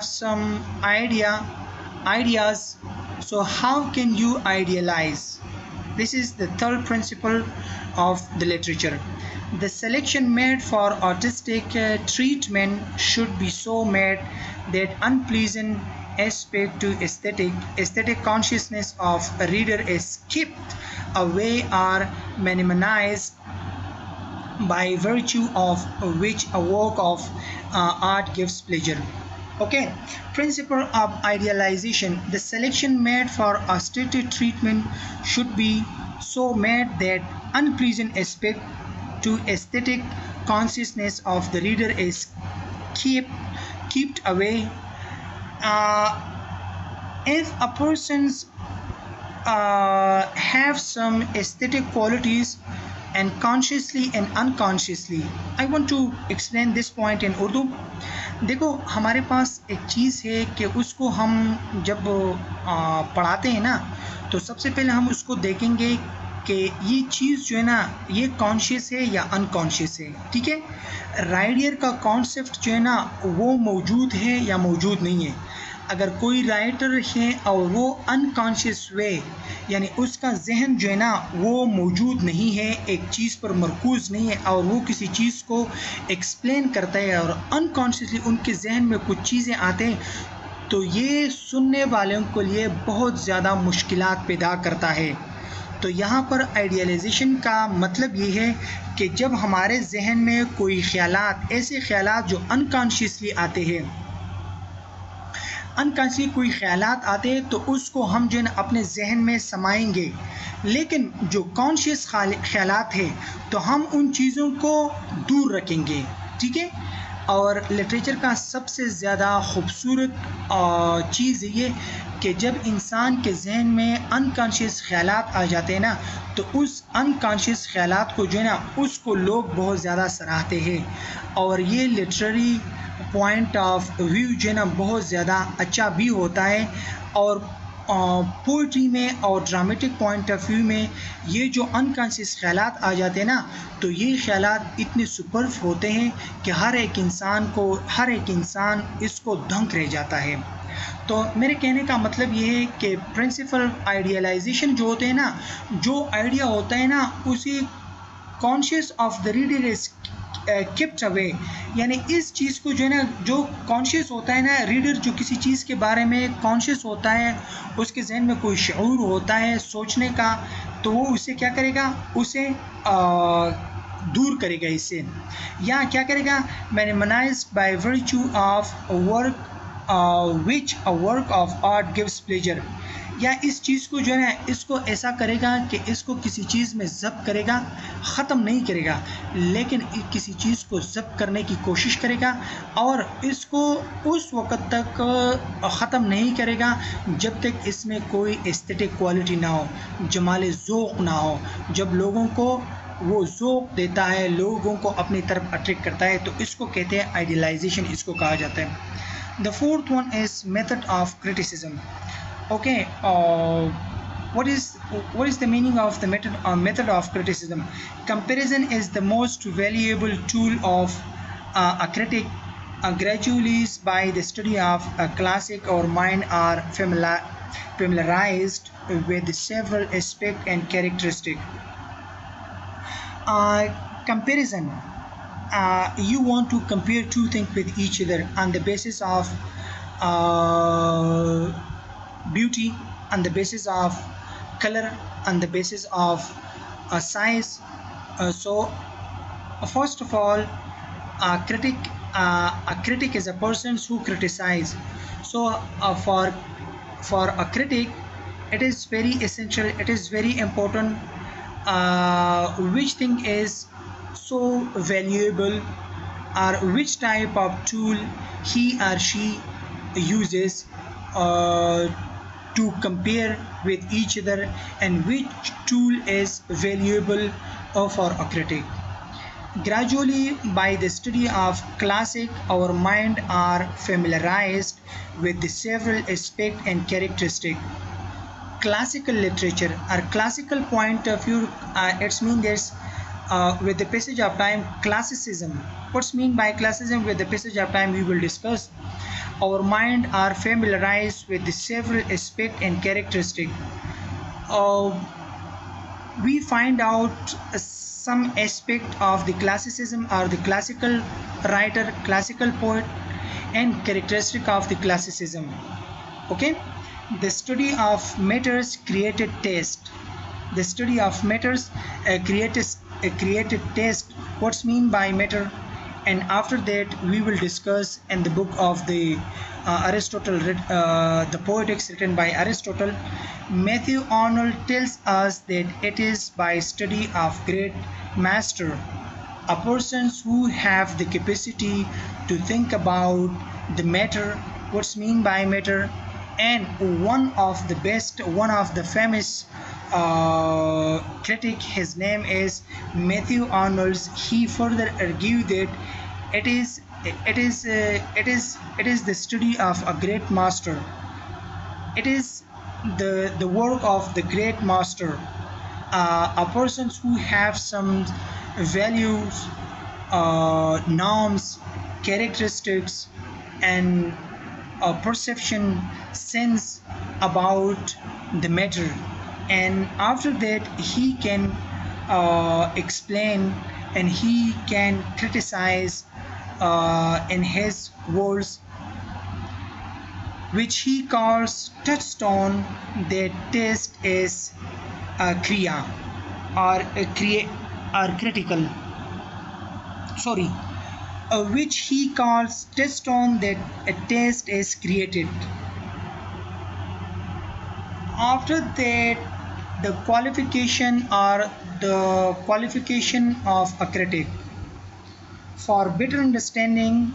A: some ideas, so how can you idealize? This is the third principle of the literature. The selection made for artistic treatment should be so made that unpleasant aspect to aesthetic consciousness of a reader is kept away or minimized, by virtue of which a work of art gives pleasure. Okay, principle of idealization. The selection made for aesthetic treatment should be so made that unpleasant aspect to aesthetic consciousness of the reader is kept away. If a person's have some aesthetic qualities, and consciously and unconsciously, I want to explain this point in Urdu. देखो, हमारे पास एक चीज़ है कि उसको हम जब पढ़ाते हैं ना, तो सबसे पहले हम उसको देखेंगे कि ये चीज़ जो है ना, ये कॉन्शियस है या अनकॉन्शियस है. ठीक है, राइडियर का कॉन्सेप्ट जो है ना, वो मौजूद है या मौजूद नहीं है. अगर कोई राइटर है और वो अनकॉन्शियस वे, यानी उसका जहन जो है ना वो मौजूद नहीं है, एक चीज़ पर मरकूज़ नहीं है, और वो किसी चीज़ को एक्सप्लेन करता है और अनकॉन्शियसली उनके जहन में कुछ चीज़ें आते हैं, तो ये सुनने वालों के लिए बहुत ज़्यादा मुश्किलात पैदा करता है. तो यहाँ पर आइडियलाइजेशन का मतलब ये है कि जब हमारे जहन में कोई ख्यालात, ऐसे ख्यालात जो अनकॉन्शियसली आते हैं, अनकॉन्शियसली कोई ख्यालात आते हैं, तो उसको हम जो है ना अपने जहन में समाएंगे. लेकिन जो कॉन्शियस ख्यालात है, तो हम उन चीज़ों को दूर रखेंगे. ठीक है, और लिटरेचर का सबसे ज़्यादा खूबसूरत चीज़ ये कि जब इंसान के जहन में अनकॉन्शियस ख्यालात आ जाते हैं ना, तो उस अनकॉन्शियस ख्यालात को जो है ना, उसको लोग बहुत ज़्यादा सराहते हैं. और ये लिटरेरी पॉइंट ऑफ व्यू जो है ना बहुत ज़्यादा अच्छा भी होता है. और पोइट्री में और ड्रामेटिक पॉइंट ऑफ व्यू में ये जो अनकॉन्शियस ख्यालात आ जाते हैं ना, तो ये ख्यालात इतने सुपर्फ होते हैं कि हर एक इंसान इसको दंग रह जाता है. तो मेरे कहने का मतलब ये है कि प्रिंसिपल आइडियलाइजेशन जो होते हैं ना, जो आइडिया होता है ना, उसे conscious of the reader is kept away, यानी इस चीज़ को जो है ना, जो कॉन्शियस होता है ना रीडर, जो किसी चीज़ के बारे में कॉन्शियस होता है, उसके जहन में कोई शऊर होता है सोचने का, तो वो उसे क्या करेगा, उसे दूर करेगा इससे, या क्या करेगा, minimized by virtue of a work which a work of art gives pleasure, या इस चीज़ को जो है ना, इसको ऐसा करेगा कि इसको किसी चीज़ में ज़ब्त करेगा, ख़त्म नहीं करेगा, लेकिन किसी चीज़ को ज़ब्त करने की कोशिश करेगा, और इसको उस वक़्त तक ख़त्म नहीं करेगा जब तक इसमें कोई एस्थेटिक क्वालिटी ना हो, जमाल ज़ौक़ ना हो। जब लोगों को वो ज़ौक़ देता है, लोगों को अपनी तरफ अट्रैक्ट करता है, तो इसको कहते हैं आइडियलाइजेशन, इसको कहा जाता है। The fourth one is method of criticism. Okay, what is the meaning of the method of criticism? Comparison is the most valuable tool of a critic. Gradually, by the study of a classic, our mind are familiarized with several aspects and characteristics. Comparison. You want to compare two things with each other on the basis of beauty, on the basis of color, on the basis of size. So first of all, a critic is a person who criticizes. So for a critic, it is very essential, it is very important which thing is so valuable, or which type of tool he or she uses to compare with each other, and which tool is valuable for a critic. Gradually, by the study of classic, our mind are familiarized with the several aspects and characteristics. Classical literature or classical point of view, it's mean there's with the passage of time, classicism. What's mean by classicism? With the passage of time we will discuss. Our mind are familiarized with the several aspects and characteristics. We find out some aspect of the classicism, or the classical writer, classical poet, and characteristic of the classicism. Okay, the study of matters created taste. The study of matters created taste. What's mean by matter? And after that we will discuss in the book of the Aristotle, the Poetics written by Aristotle. Matthew Arnold tells us that it is by study of great master, a persons who have the capacity to think about the matter. What's mean by matter? And one of the famous critic, his name is Matthew Arnold. He further argued that it is the study of a great master. It is the work of the great master, a person who have some values, norms, characteristics, and a perception, sense about the matter, and after that he can explain, and he can criticize in his words, which he calls touchstone. That test is kriya, or critical, sorry, which he calls touchstone, that a test is created. After that, the qualification of a critic. For better understanding,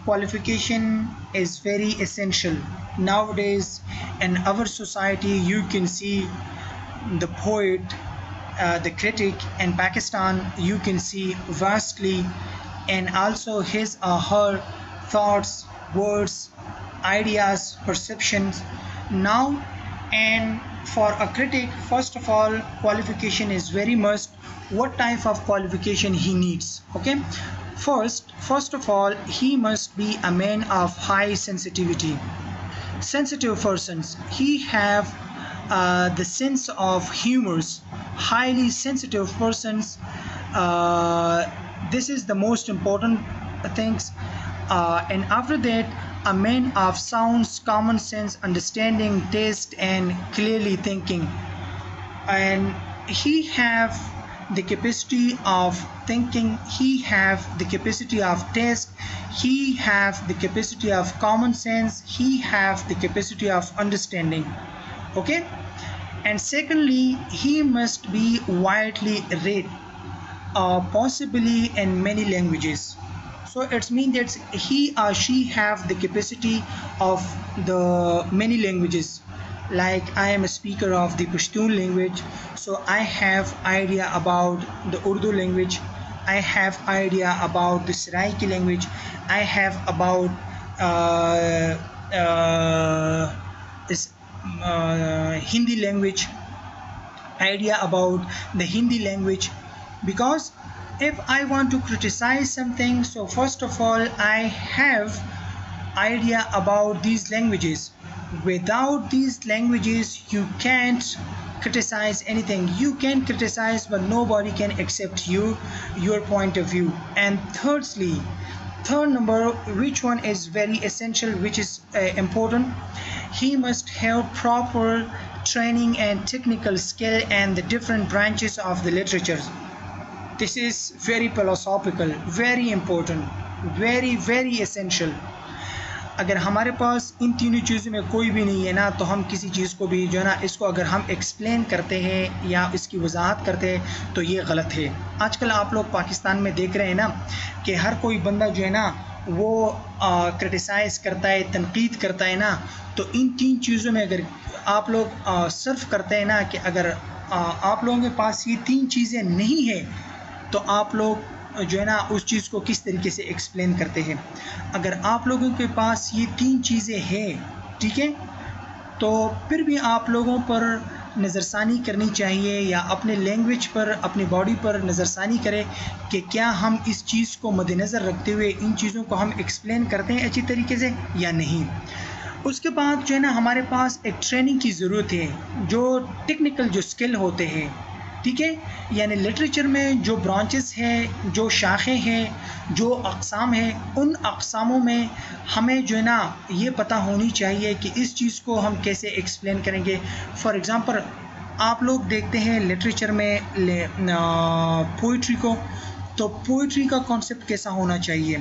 A: qualification is very essential. Nowadays in our society, you can see the poet, the critic in Pakistan, you can see vastly, and also his or her thoughts, words, ideas, perceptions. Now, and for a critic, first of all, qualification is very must. What type of qualification he needs? Okay, first of all, he must be a man of high sensitivity. Sensitive persons, he have the sense of humors. Highly sensitive persons, This is the most important things. And after that, a man of sounds, common sense, understanding, taste, and clearly thinking. And he have the capacity of thinking, he have the capacity of taste, he have the capacity of common sense, he have the capacity of understanding. Okay. And secondly, he must be widely read, possibly in many languages. So it's mean that he or she have the capacity of the many languages. Like I am a speaker of the Pashtun language, so I have idea about the Urdu language, I have idea about the Saraiki language, I have about uh, uh, this Hindi language, idea about the Hindi language. Because if I want to criticize something, so first of all I have idea about these languages. Without these languages you can't criticize anything. You can criticize but nobody can accept your point of view. And thirdly, third number, which one is very essential, which is important, he must have proper training and technical skill and the different branches of the literature. This is very philosophical, very important, very very essential. अगर हमारे पास इन तीनों चीज़ों में कोई भी नहीं है ना, तो हम किसी चीज़ को भी जो है ना, इसको अगर हम एक्सप्लेन करते हैं या इसकी वजाहत करते हैं तो ये गलत है। आजकल आप लोग पाकिस्तान में देख रहे हैं ना कि हर कोई बंदा जो है ना वो क्रिटिसाइज़ करता है, तनकीद करता है ना। तो इन तीन चीज़ों में अगर आप लोग सर्फ करते हैं ना कि अगर आप लोगों के पास ये तीन चीज़ें नहीं है तो आप लोग जो है ना उस चीज़ को किस तरीके से एक्सप्लेन करते हैं। अगर आप लोगों के पास ये तीन चीज़ें हैं, ठीक है, तो फिर भी आप लोगों पर नज़रसानी करनी चाहिए या अपने लैंग्वेज पर, अपनी बॉडी पर नज़रसानी करें कि क्या हम इस चीज़ को मद्देनज़र रखते हुए इन चीज़ों को हम एक्सप्लेन करते हैं अच्छी तरीके से या नहीं। उसके बाद जो है ना हमारे पास एक ट्रेनिंग की ज़रूरत है, जो टेक्निकल जो स्किल होते हैं, ठीक है, यानी लिटरेचर में जो ब्रांचेस हैं, जो शाखें हैं, जो अक़साम हैं, उन अक़सामों में हमें जो है ना ये पता होनी चाहिए कि इस चीज़ को हम कैसे एक्सप्लेन करेंगे। फॉर एग्ज़ाम्पल आप लोग देखते हैं लिटरेचर में पोइट्री को, तो पोइट्री का कॉन्सेप्ट कैसा होना चाहिए,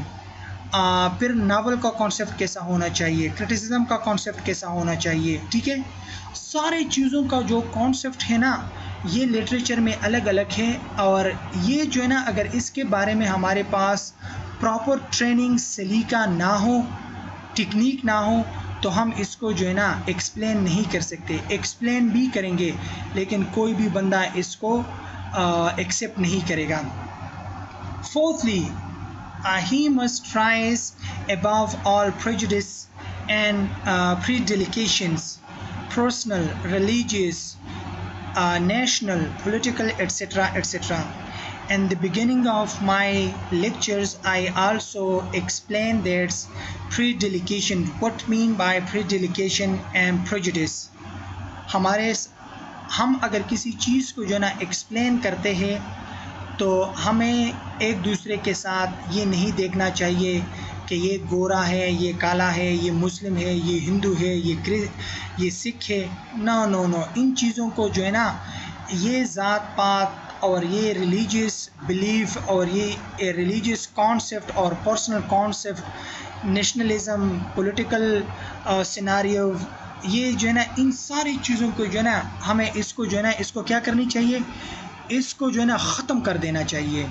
A: फिर नावल का कॉन्सेप्ट कैसा होना चाहिए, क्रिटिसिज्म का कॉन्सेप्ट कैसा होना चाहिए, ठीक है। सारे चीज़ों का जो कॉन्सेप्ट है ना ये लिटरेचर में अलग अलग है। और ये जो है ना अगर इसके बारे में हमारे पास प्रॉपर ट्रेनिंग, सलीका ना हो, टेक्निक ना हो, तो हम इसको जो है ना एक्सप्लेन नहीं कर सकते। एक्सप्लेन भी करेंगे लेकिन कोई भी बंदा इसको एक्सेप्ट नहीं करेगा। Fourthly, he must rise above all prejudice and predilections, personal, religious, national, political, etc., etc. In the beginning of my lectures, I also explained that predilection, what mean by predilection and prejudice. हम अगर किसी चीज़ को जो ना explain करते हैं तो हमें एक दूसरे के साथ ये नहीं देखना चाहिए कि ये गोरा है, ये काला है, ये मुस्लिम है, ये हिंदू है, ये सिख है। नो नो नो, इन चीज़ों को जो है ना ये ज़ात पात और ये रिलीजियस बिलीफ और ये रिलीजियस कॉन्सेप्ट और personal concept, nationalism, political scenario, ये जो है ना इन सारी चीज़ों को जो है ना हमें इसको जो है ना इसको क्या करनी चाहिए, इसको जो है ना ख़त्म कर देना चाहिए।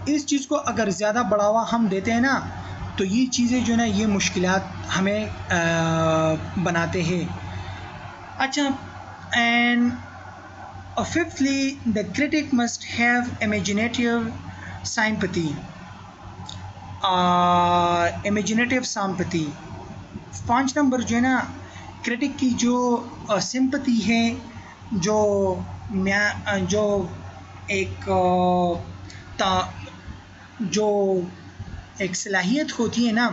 A: इस चीज़ को अगर ज़्यादा बढ़ावा हम देते हैं ना तो ये चीज़ें जो है ना ये मुश्किलात हमें बनाते हैं। अच्छा, and fifthly, the critic must have imaginative sympathy, imaginative sympathy. 5 number जो है ना क्रिटिक की जो सिंपैथी है, जो एक सलाहियत होती है ना,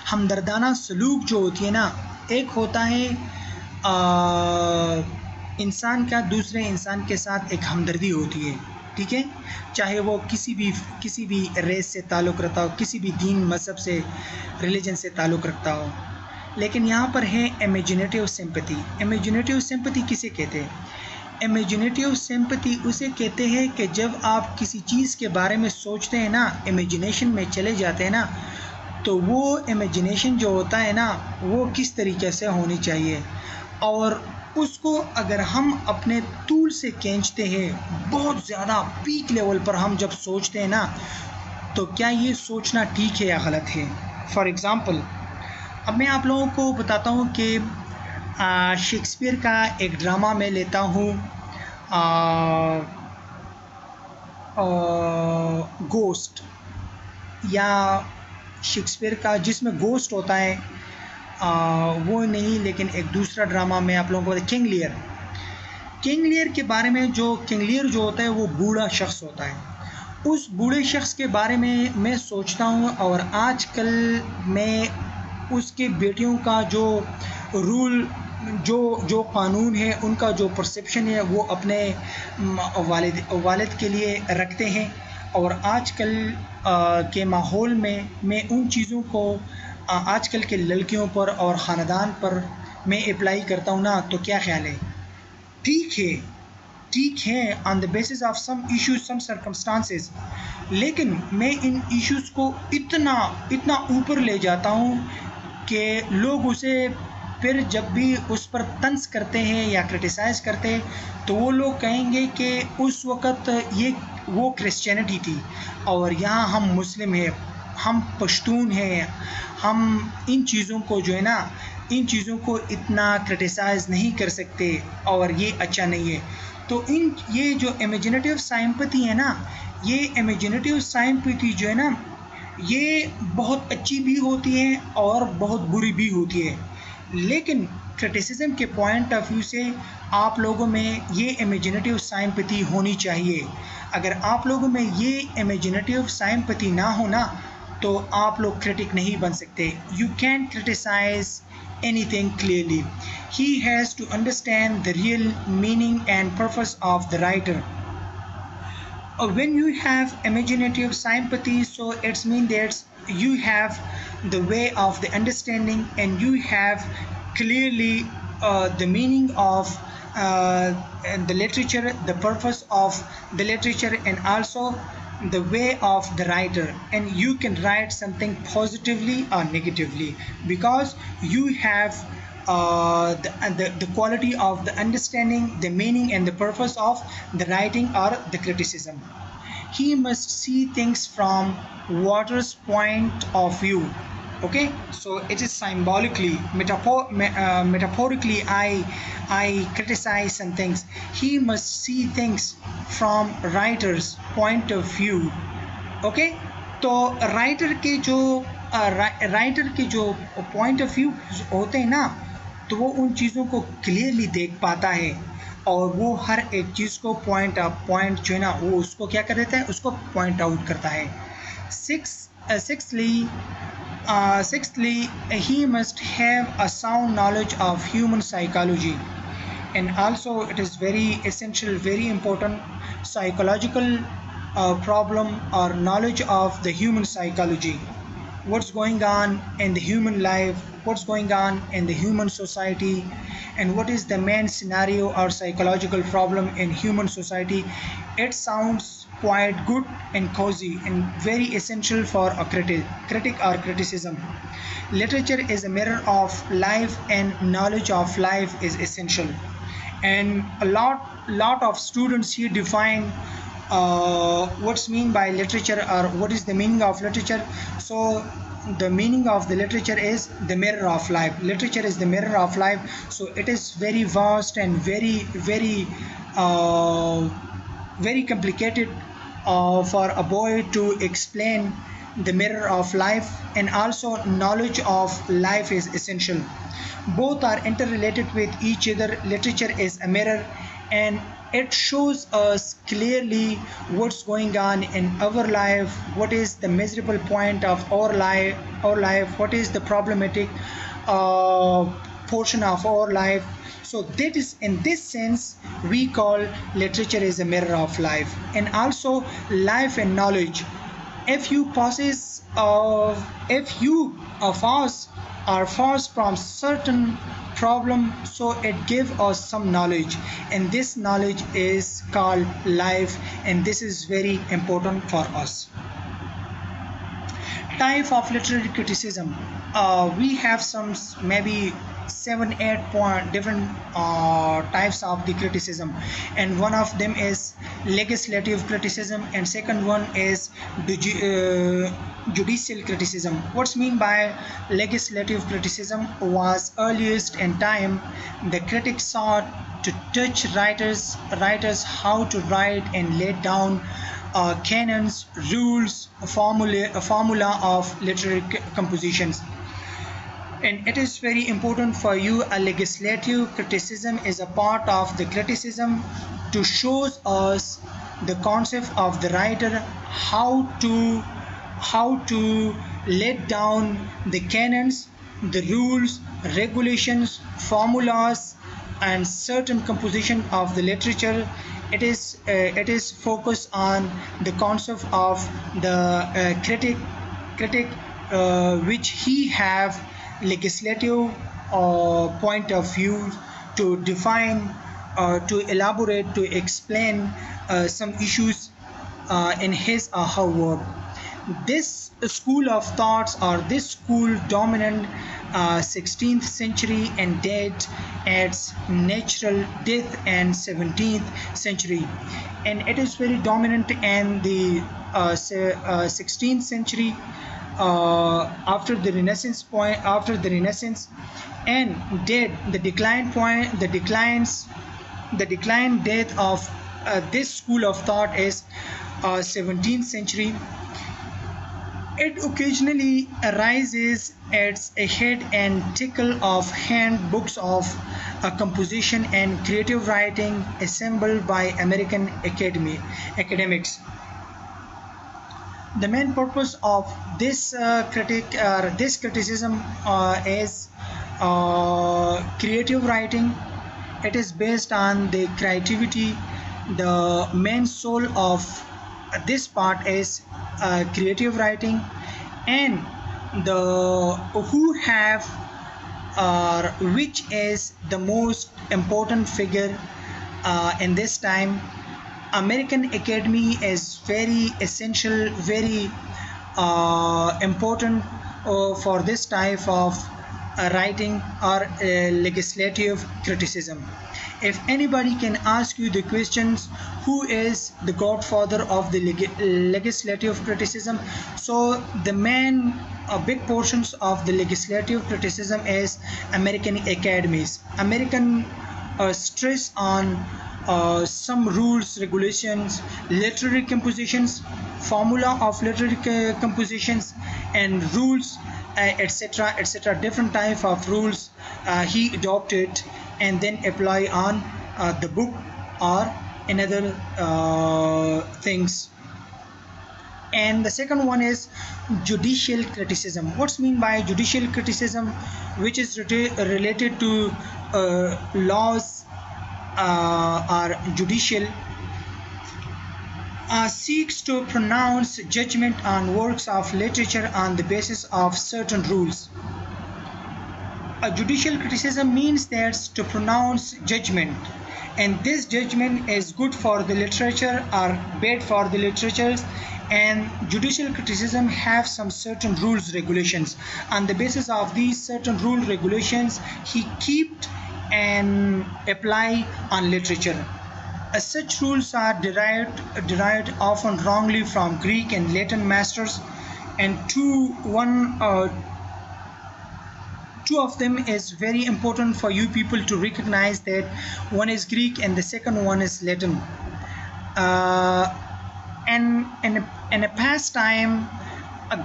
A: हमदर्दाना सलूक जो होती है ना, एक होता है इंसान का दूसरे इंसान के साथ एक हमदर्दी होती है, ठीक है, चाहे वो किसी भी रेस से ताल्लुक़ रखता हो, किसी भी दीन मज़हब से, रिलीजन से ताल्लुक़ रखता हो। लेकिन यहाँ पर है इमेजिनेटिव सिंपैथी। इमेजिनेटिव सिंपैथी किसे कहते हैं? इमेजिनेटिव सिंपैथी उसे कहते हैं कि जब आप किसी चीज़ के बारे में सोचते हैं ना, इमेजिनेशन में चले जाते हैं ना, तो वो इमेजिनेशन जो होता है ना, वो किस तरीके से होनी चाहिए, और उसको अगर हम अपने तूल से खींचते हैं, बहुत ज़्यादा पीक लेवल पर हम जब सोचते हैं ना, तो क्या ये सोचना ठीक है या गलत है? फॉर एग्ज़ाम्पल, अब मैं आप लोगों को बताता हूँ कि शेक्सपियर का एक ड्रामा मैं लेता हूँ, गोस्ट, या शेक्सपियर का जिसमें गोस्ट होता है, वो नहीं, लेकिन एक दूसरा ड्रामा मैं आप लोगों को, किंग लियर। किंग लियर के बारे में, जो किंग लियर जो होता है वो बूढ़ा शख्स होता है। उस बूढ़े शख्स के बारे में मैं सोचता हूँ, और आजकल मैं उसके बेटियों का जो रूल, जो कानून है, उनका जो परसेप्शन है, वो अपने वालिद के लिए रखते हैं। और आजकल के माहौल में मैं उन चीज़ों को आजकल के लड़कियों पर और ख़ानदान पर मैं अप्लाई करता हूँ ना, तो क्या ख्याल है? ठीक है on the basis of some issues, some circumstances, लेकिन मैं इन इश्यूज़ को इतना ऊपर ले जाता हूँ कि लोग उसे फिर जब भी उस पर तंज करते हैं या क्रिटिसाइज़ करते हैं, तो वो लोग कहेंगे कि उस वक़्त वो क्रिश्चियनिटी थी, और यहाँ हम मुस्लिम हैं, हम पश्तून हैं, हम इन चीज़ों को जो है ना, इन चीज़ों को इतना क्रिटिसाइज़ नहीं कर सकते, और ये अच्छा नहीं है। तो ये जो इमेजिनेटिव सिंपैथी है ना, ये इमेजिनेटिव सिंपैथी जो है ना, ये बहुत अच्छी भी होती है और बहुत बुरी भी होती है। लेकिन क्रिटिसिज्म के पॉइंट ऑफ व्यू से आप लोगों में ये इमेजिनेटिव सिंपैथी होनी चाहिए। अगर आप लोगों में ये इमेजिनेटिव सिंपैथी ना हो ना, तो आप लोग क्रिटिक नहीं बन सकते। You can criticise anything clearly. He has to understand the real meaning and purpose of the writer. When you have imaginative sympathy, so it's mean that you have the way of the understanding, and you have clearly the meaning of the literature, the purpose of the literature, and also the way of the writer, and you can write something positively or negatively, because you have the quality of the understanding, the meaning and the purpose of the writing or the criticism. He must see things from water's point of view. Okay, so it is symbolically, metaphorically, I criticize some things. He must see things from writer's point of view. Okay, तो writer के जो point of view होते हैं ना, तो वो उन चीज़ों को क्लियरली देख पाता है, और वो हर एक चीज़ को पॉइंट जो है ना, वो उसको क्या कर देता है, उसको पॉइंट आउट करता है। Sixthly, he must have a sound knowledge of human psychology, and also it is very essential, very important, psychological problem or knowledge of the human psychology. What's going on in the human life, what's going on in the human society, and what is the main scenario or psychological problem in human society. It sounds quite good and cozy and very essential for a critic or criticism. Literature is a mirror of life, and knowledge of life is essential. And a lot of students here define what's mean by literature, or what is the meaning of literature. So the meaning of the literature is the mirror of life. Literature is the mirror of life, so it is very vast and very complicated for a boy to explain the mirror of life, and also knowledge of life is essential. Both are interrelated with each other. Literature is a mirror, and it shows us clearly what's going on in our life, what is the miserable point of our life, what is the problematic portion of our life. So that is, in this sense, we call literature as a mirror of life. And also life and knowledge. If you possess if you of us are forced from certain problem, so it gives us some knowledge, and this knowledge is called life, and this is very important for us. Type of literary criticism. We have some maybe 7 8 point different types of the criticism, and one of them is legislative criticism, and second one is judicial criticism. What's mean by legislative criticism was earliest in time. The critics sought to teach writers how to write and lay down canons, rules, a formula of literary compositions. And it is very important for you. A legislative criticism is a part of the criticism to show us the concept of the writer, how to let down the canons, the rules, regulations, formulas, and certain composition of the literature. It is focused on the concept of the critic which he have legislative point of view to define, to elaborate, to explain some issues in his or her work. This school of thoughts, or this school dominant 16th century and date its natural death and 17th century, and it is very dominant in the 16th century after the Renaissance, and dead the decline point the decline death of this school of thought is 17th century. It occasionally arises as a head and tail of handbooks of composition and creative writing assembled by American academics. The main purpose of this criticism is creative writing. It is based on the creativity. The main soul of this part is creative writing, and the who have which is the most important figure in this time. American Academy is very essential, very important for this type of writing or legislative criticism. If anybody can ask you the questions, who is the godfather of the legislative criticism, so the main big portions of the legislative criticism is American academies. American stress on some rules, regulations, literary compositions, formula of literary compositions, and rules, etc., etc. Different type of rules he adopted and then apply on the book or another things. And the second one is judicial criticism. What's mean by judicial criticism? Which is related to laws or judicial, seeks to pronounce judgment on works of literature on the basis of certain rules. A judicial criticism means that to pronounce judgment, and this judgment is good for the literature or bad for the literatures. And judicial criticism have some certain rules, regulations. On the basis of these certain rule regulations, he kept and apply on literature. Such rules are derived often wrongly from Greek and Latin masters, and two of them is very important for you people to recognize, that one is Greek and the second one is Latin. And in a past time,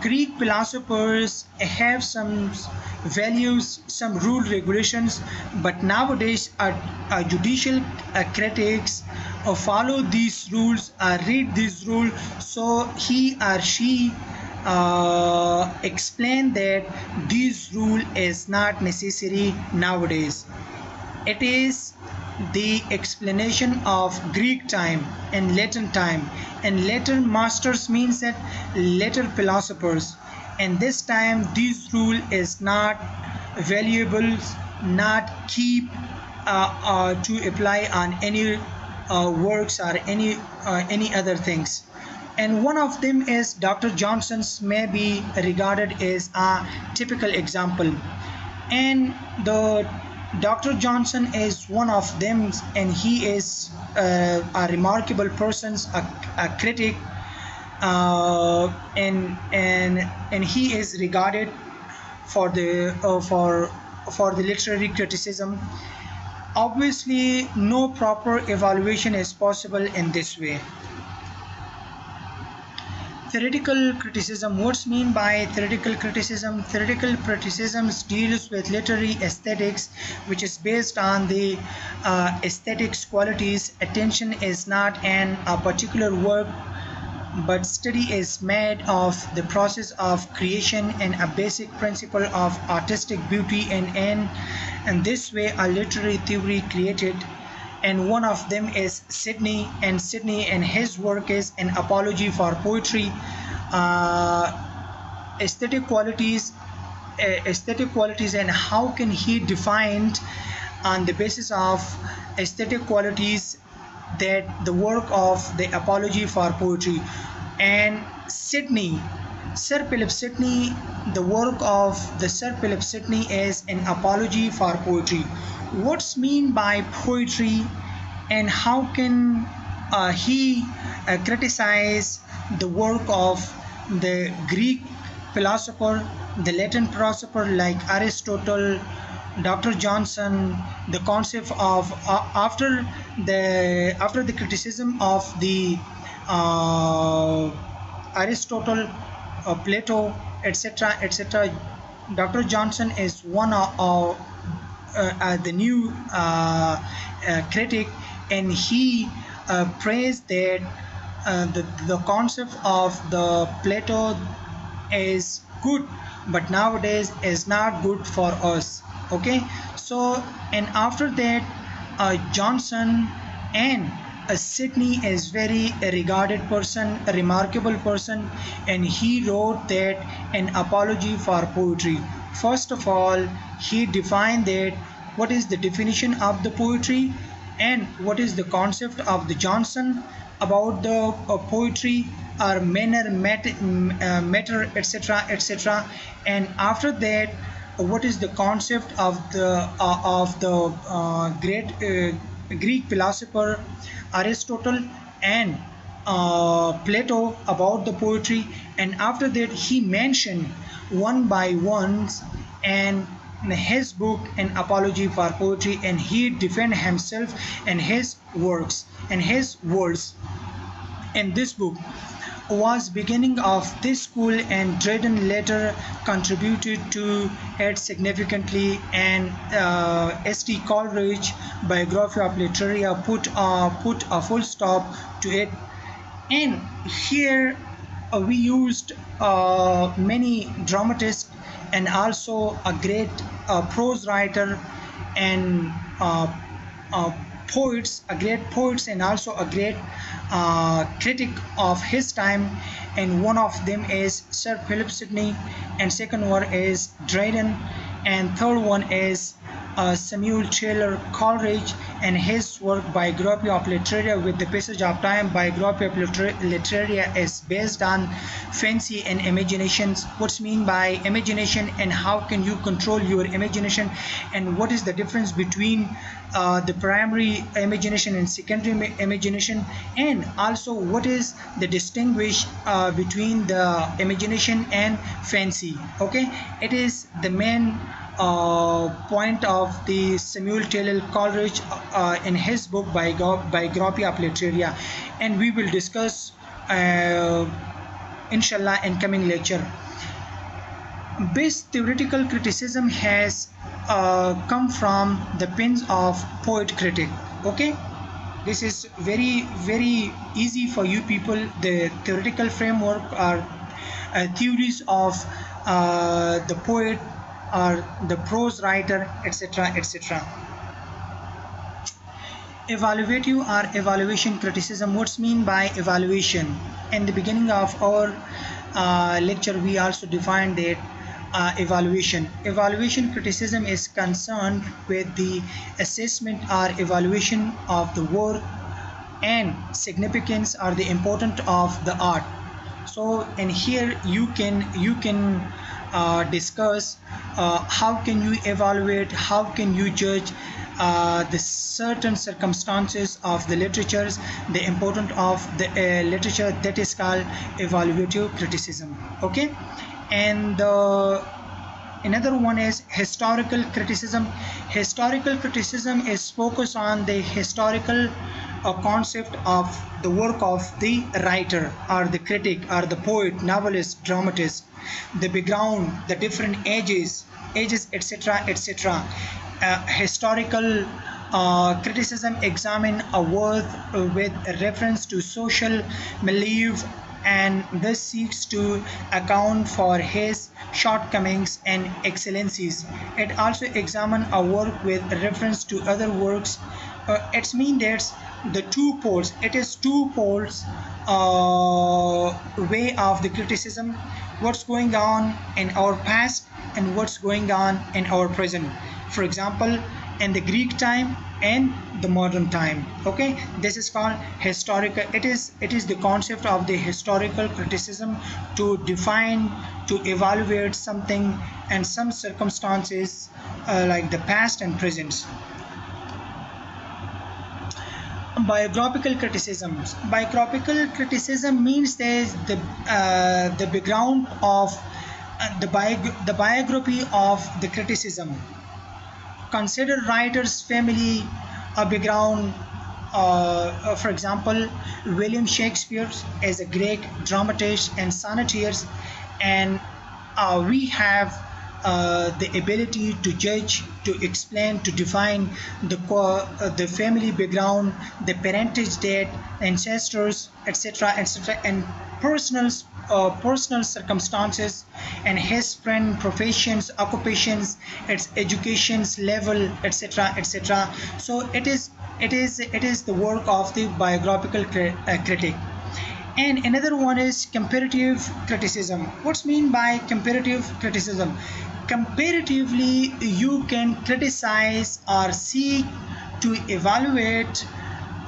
A: Greek philosophers have some values, some rule regulations, but nowadays judicial critics follow these rules, read these rules, so he or she explain that this rule is not necessary nowadays. It is the explanation of Greek time and Latin time, and Latin masters means that later philosophers, and this time this rule is not valuable, not keep to apply on any works or any other things. And one of them is Dr. Johnson's, may be regarded as a typical example. And the Dr. Johnson is one of them, and he is a remarkable person, a critic, and he is regarded for the for the literary criticism. Obviously, no proper evaluation is possible in this way. Theoretical criticism. What's mean by theoretical criticism? Theoretical criticism deals with literary aesthetics, which is based on the aesthetics qualities. Attention is not in a particular work, but study is made of the process of creation and a basic principle of artistic beauty, and this way a literary theory created. And one of them is Sidney, and his work is an apology for poetry. Aesthetic qualities, and how can he define on the basis of aesthetic qualities that the work of the apology for poetry. And Sir Philip Sidney, the work of the Sir Philip Sidney is an apology for poetry. What's mean by poetry, and how can he criticize the work of the Greek philosopher, the Latin philosopher like Aristotle, Dr. Johnson, the concept of after the criticism of the Aristotle, Plato, etc., etc. Dr. Johnson is one of the new critic, and he praised that the concept of the Plato is good, but nowadays is not good for us. Okay, so and after that Johnson and Sidney is very regarded person, a remarkable person, and he wrote that an apology for poetry. First of all, he defined that what is the definition of the poetry and what is the concept of the Johnson about the poetry or manner, matter, etc., etc. And after that, what is the concept of the great Greek philosopher Aristotle and Plato about the poetry. And after that, he mentioned one by ones and his book An Apology for Poetry, and he defended himself and his works and his words. And this book was beginning of this school, and Dryden later contributed to it significantly, and St. Coleridge biography of literature put a full stop to it. And here we used many dramatists and also a great prose writer and poets, a great poets, and also a great critic of his time. And one of them is Sir Philip Sidney, and second one is Dryden, and third one is Samuel Taylor Coleridge and his work Biography of Literature. With the passage of time, Biography of Literature is based on fancy and imaginations. What's mean by imagination, and how can you control your imagination, and what is the difference between the primary imagination and secondary imagination, and also what is the distinguish between the imagination and fancy. Okay, it is the main point of the Samuel Taylor Coleridge in his book Biography of Literature, and we will discuss inshallah in coming lecture. This theoretical criticism has come from the pens of poet critic. Okay, this is very easy for you people. The theoretical framework or theories of the poet or the prose writer, etc., etc. Evaluative or evaluation criticism. What's mean by evaluation? In the beginning of our lecture, we also defined that evaluation criticism is concerned with the assessment or evaluation of the work and significance or the importance of the art. So in here you can discuss how can you evaluate, how can you judge the certain circumstances of the literatures, the importance of the literature. That is called evaluative criticism. Okay, and another one is historical criticism. Historical criticism is focused on the historical concept of the work of the writer or the critic or the poet, novelist, dramatist, the background, the different ages, etc., etc. Historical criticism examine a work with reference to social milieu and thus seeks to account for his shortcomings and excellencies. It also examines a work with reference to other works. It means that the two poles, it is two poles way of the criticism, what's going on in our past and what's going on in our present. For example, in the Greek time and the modern time. Okay, this is called historical. It is the concept of the historical criticism to define, to evaluate something and some circumstances like the past and present. Biographical criticisms. Biographical criticism means there's the background of the biography of the criticism. Consider writer's family background. For example, William Shakespeare is a Greek dramatist and sonneteer, and we have the ability to judge, to explain, to define the family background, the parentage date, ancestors, etc., etc., and personal circumstances, and his friend, professions, occupations, its education's level, etc., etc. So it is the work of the biographical critic. And another one is comparative criticism. What's mean by comparative criticism? Comparatively, you can criticize or seek to evaluate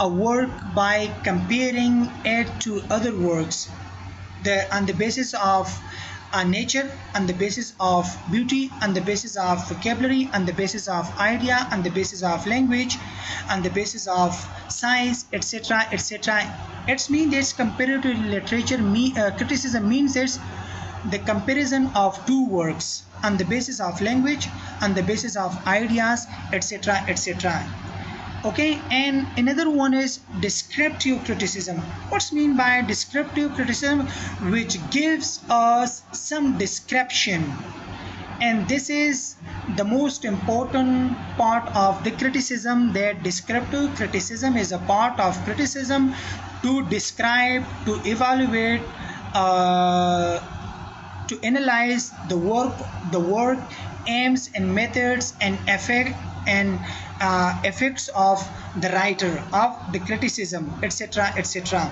A: a work by comparing it to other works on the basis of nature, on the basis of beauty, on the basis of vocabulary, on the basis of idea, on the basis of language, on the basis of science, etc., etc. It means that comparative literature criticism means it's the comparison of two works on the basis of language, on the basis of ideas, etc., etc. Okay, and another one is descriptive criticism. What's mean by descriptive criticism? Which gives us some description, and this is the most important part of the criticism, that descriptive criticism is a part of criticism to describe, to evaluate, to analyze the work, aims and methods and effects of the writer, of the criticism, etc., etc.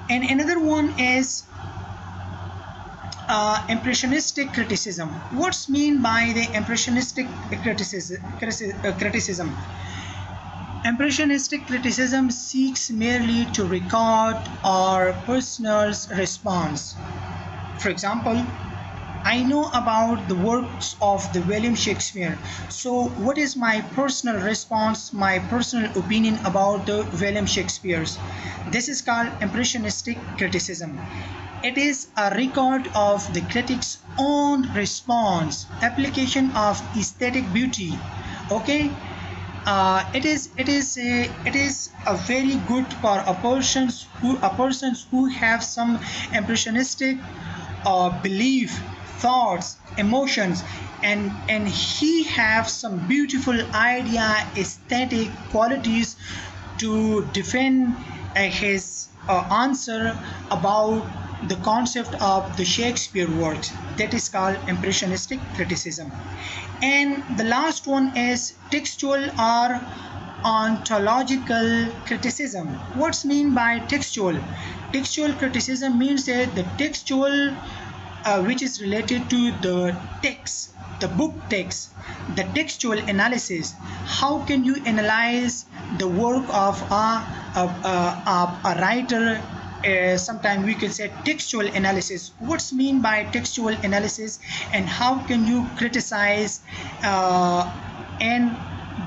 A: And another one is impressionistic criticism. What's mean by the impressionistic criticism? Impressionistic criticism seeks merely to record our personal response. For example, I know about the works of the William Shakespeare, so what is my personal response, my personal opinion about the William Shakespeare's? This is called impressionistic criticism. It is a record of the critic's own response, application of aesthetic beauty. Okay, it is a very good for a persons who have some impressionistic belief, thoughts, emotions, and he have some beautiful idea, aesthetic qualities to defend his answer about the concept of the Shakespeare works, that is called impressionistic criticism. And the last one is textual or ontological criticism. What's mean by textual? Textual criticism means that the textual which is related to the text, the book text, the textual analysis. How can you analyze the work of a writer? Sometimes we can say textual analysis. What's mean by textual analysis, and how can you criticize and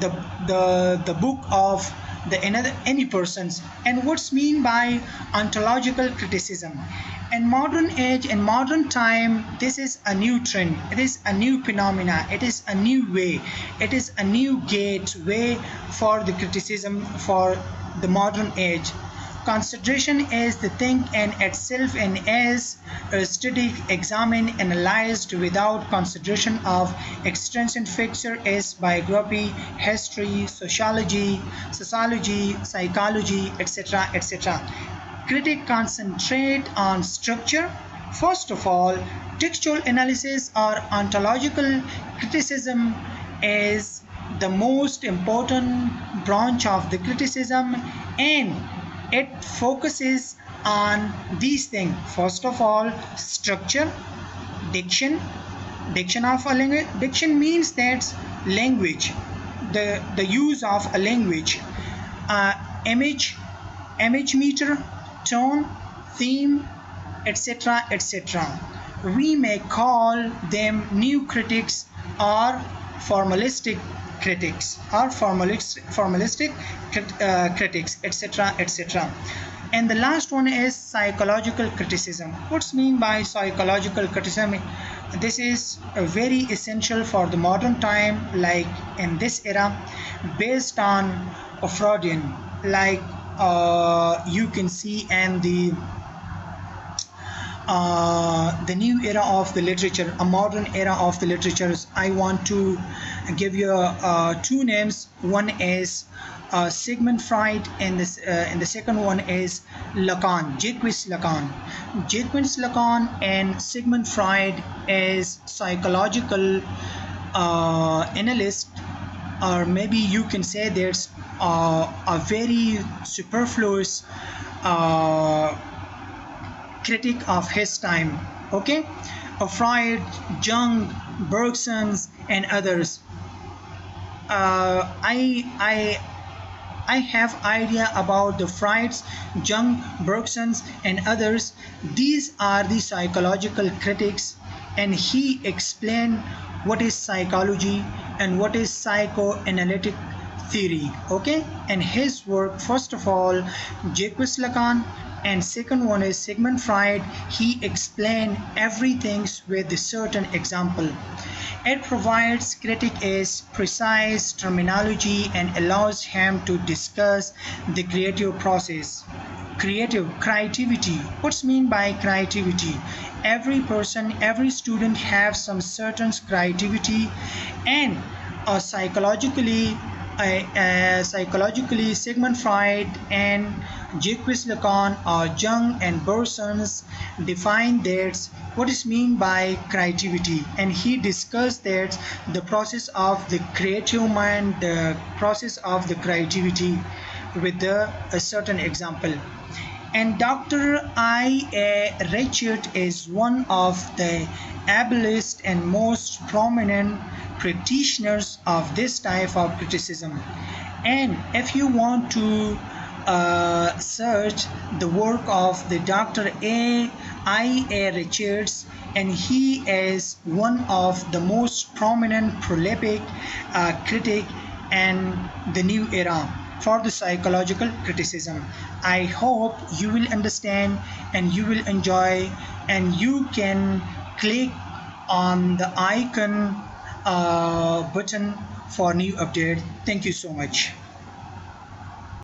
A: the book of the any persons? And what's mean by ontological criticism? In modern age, in modern time, this is a new trend, it is a new phenomena, it is a new way, it is a new gateway for the criticism for the modern age. Consideration is the thing in itself and is studied, examined, analyzed without consideration of extrinsic feature is biography, history, sociology, psychology, etc. etc. Critics concentrate on structure. First of all, textual analysis or ontological criticism is the most important branch of the criticism, and it focuses on these things. First of all, structure, diction. Diction of a language. Diction means that language, the use of a language. Image meter, tone, theme, etc. etc. We may call them new critics or formalistic critics or formalistic critics, etc. etc. And the last one is psychological criticism. What's mean by psychological criticism? This is very essential for the modern time, like in this era, based on Freudian, like you can see, and the new era of the literature, a modern era of the literatures. I want to give you two names. One is Sigmund Freud, and the second one is Lacan, Jacques Lacan. Jacques Lacan and Sigmund Freud is psychological analyst, or maybe you can say there's a very superfluous critic of his time. Okay, Freud, Jung, Bergson, and others. I have idea about the Freud's, Jung, Bergson, and others. These are the psychological critics, and he explained what is psychology and what is psychoanalytic theory. Okay, and his work, first of all, Jacques Lacan, and second one is Sigmund Freud. He explained everything with a certain example. It provides critic is precise terminology and allows him to discuss the creative process. Creativity. What's mean by creativity? Every person, every student have some certain creativity, and psychologically Sigmund Freud and Jacques Lacan or Jung and Bergson define that what is mean by creativity, and he discussed that the process of the creative mind, the process of the creativity with a certain example. And Dr. I.A. Richard is one of the ablest and most prominent practitioners of this type of criticism. And if you want to search the work of the Dr. I.A. Richards, and he is one of the most prominent prolific critic in the new era for the psychological criticism. I hope you will understand and you will enjoy, and you can click on the icon button for new update. Thank you so much.